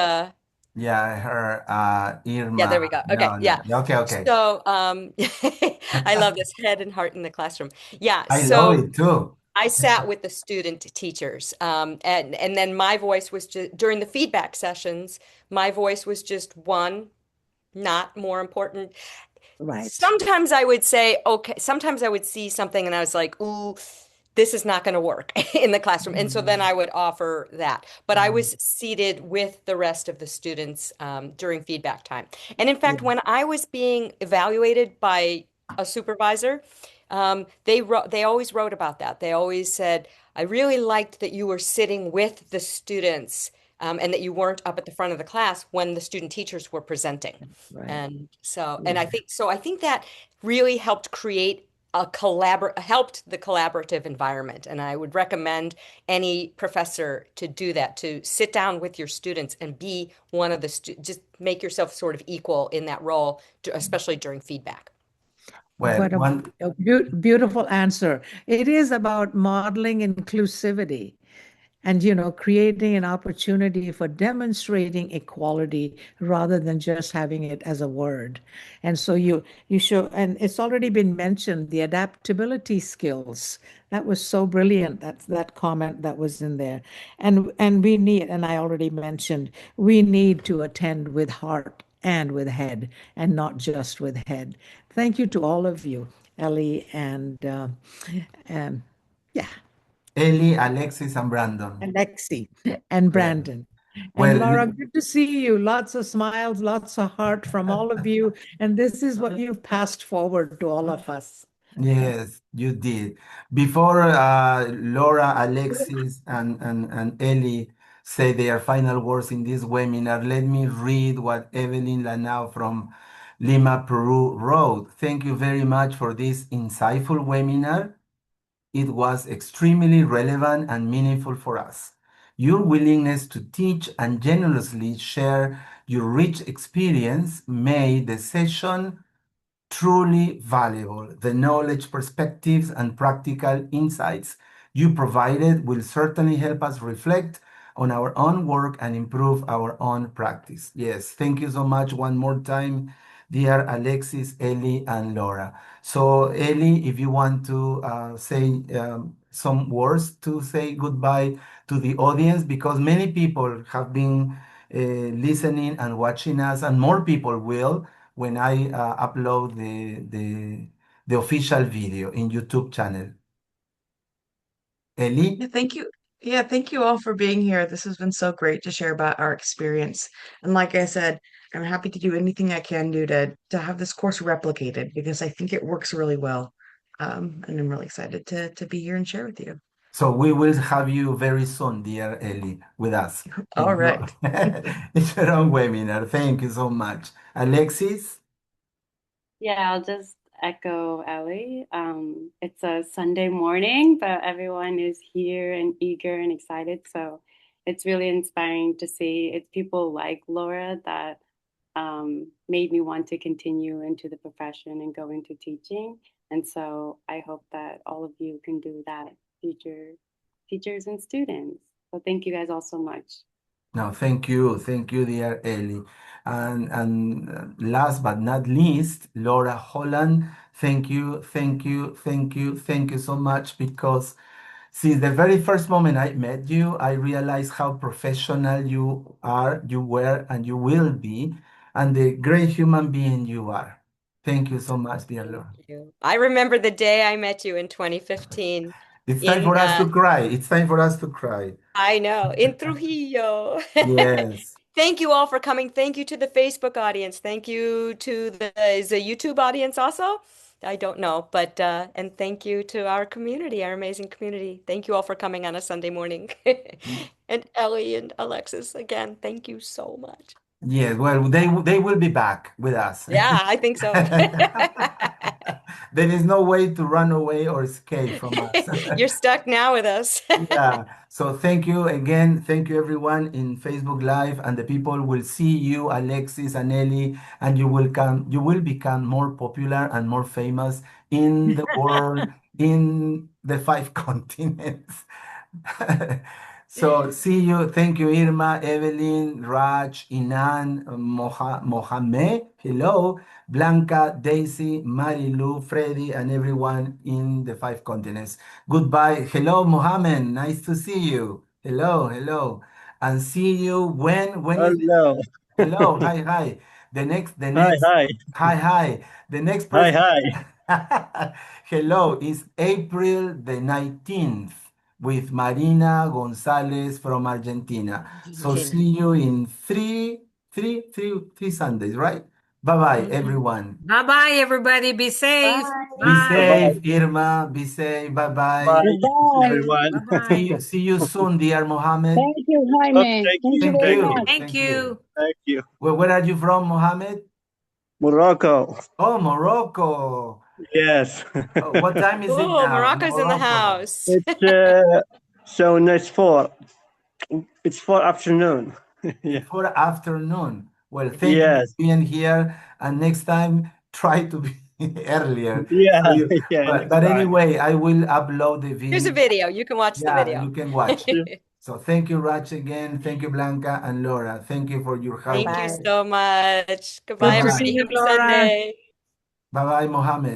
Yeah, I heard yeah, there Irma. we go. Okay, No, no. yeah. Okay, okay. So I love this head and heart in the classroom. Yeah, I love so it too. I sat with the student teachers, and then my voice was just during the feedback sessions, my voice was just one, not more important. Right. Sometimes I would say, okay, sometimes I would see something and I was like, ooh, this is not going to work in the classroom. And so then I would offer that. But I was seated with the rest of the students during feedback time. And in fact, when I was being evaluated by a supervisor, they always wrote about that. They always said, I really liked that you were sitting with the students and that you weren't up at the front of the class when the student teachers were presenting. Right. And so, and Yeah. I think that really helped create helped the collaborative environment. And I would recommend any professor to do that, to sit down with your students and be one of the just make yourself sort of equal in that role, especially during feedback. Well, What a beautiful answer. It is about modeling inclusivity and creating an opportunity for demonstrating equality rather than just having it as a word. And so you show, and it's already been mentioned, the adaptability skills. That was so brilliant. That's that comment that was in there. And we need, and I already mentioned, we need to attend with heart and with head and not just with head. Thank you to all of you, Ellie and yeah, Ellie, Alexis, and Brandon. and Lexi and Yeah. Brandon. And Well, Laura, good to see you. Lots of smiles, lots of heart from all of you. And this is what you've passed forward to all of us. yes, you did. Before Laura, Alexis, and Ellie say their final words in this webinar, let me read what Evelyn Lanao from Lima, Peru wrote. Thank you very much for this insightful webinar. It was extremely relevant and meaningful for us. Your willingness to teach and generously share your rich experience made the session truly valuable. The knowledge, perspectives, and practical insights you provided will certainly help us reflect on our own work and improve our own practice. Yes, thank you so much one more time, dear Alexis, Ellie, and Laura. So, Ellie, if you want to say some words to say goodbye to the audience, because many people have been listening and watching us, and more people will when I upload the official video in YouTube channel. Ellie? Yeah, thank you. Yeah, thank you all for being here. This has been so great to share about our experience. And like I said, I'm happy to do anything I can do to have this course replicated because I think it works really well. And I'm really excited to be here and share with you. So we will have you very soon, dear Ellie, with us All in right. in your own webinar. Thank you so much. Alexis? Yeah, I'll just echo Ellie. It's a Sunday morning, but everyone is here and eager and excited. So it's really inspiring to see it's people like Laura that made me want to continue into the profession and go into teaching. And so I hope that all of you can do that, future teachers and students. So thank you guys all so much. No, thank you, dear Ellie. And last but not least, Laura Holland, thank you, thank you, thank you, thank you so much because since the very first moment I met you, I realized how professional you are, you were, and you will be, and the great human being you are. Thank you so much, dear Thank Laura. you. I remember the day I met you in 2015 It's time in for us to cry. It's time for us to cry. I know, in Trujillo. Yes. Thank you all for coming. Thank you to the Facebook audience. Thank you to is the YouTube audience also? I don't know, but and thank you to our community, our amazing community. Thank you all for coming on a Sunday morning. And Ellie and Alexis, again, thank you so much. Yes, well, they will be back with us. Yeah, I think so. There is no way to run away or escape from us. You're stuck now with us. Yeah. So thank you again. Thank you everyone in Facebook Live, and the people will see you, Alexis and Ellie, and you will become more popular and more famous in the world, in the five continents. So see you. Thank you, Irma, Evelyn, Raj, Inan, Mohamed. Hello, Blanca, Daisy, Marilu, Freddy, and everyone in the five continents. Goodbye. Hello, Mohammed. Nice to see you. Hello, hello. And see you when is it? Hello. Hello, hi, hi. The Hi, next, hi. hi, hi. The next Hi, present. hi. Hello, is April the 19th with Marina Gonzalez from Argentina. So Argentina. see you in three Sundays, right? Bye-bye, Mhm. everyone. Bye-bye, everybody. Be safe. Be Bye. Bye. safe, Irma. Be safe. Bye-bye. Bye, Goodbye. everyone. Bye-bye. See you soon, dear Mohammed. Thank you, Okay, Jaime. thank Thank you. you Thank very Thank you. much. you. Thank Thank you. you. Thank you. Where are you from, Mohammed? Morocco. Oh, Morocco. Yes. Oh, what time is it Oh, now in Morocco's in the Morocco? house. It's so next four. It's for afternoon. It's Yeah. for afternoon. Well, thank you for Yes. being here. And next time, try to be earlier. Yeah. So you, Yeah. Next but time. anyway, I will upload the Here's a video. video. You can watch the Yeah, video. you can watch. Yeah. So thank you, Raj, again. Thank you, Blanca and Laura. Thank you for your hard Thank you work. Bye. so much. Goodbye, Good to Bye-bye. see everybody. you, Happy Laura. Sunday. Bye-bye, Mohammed.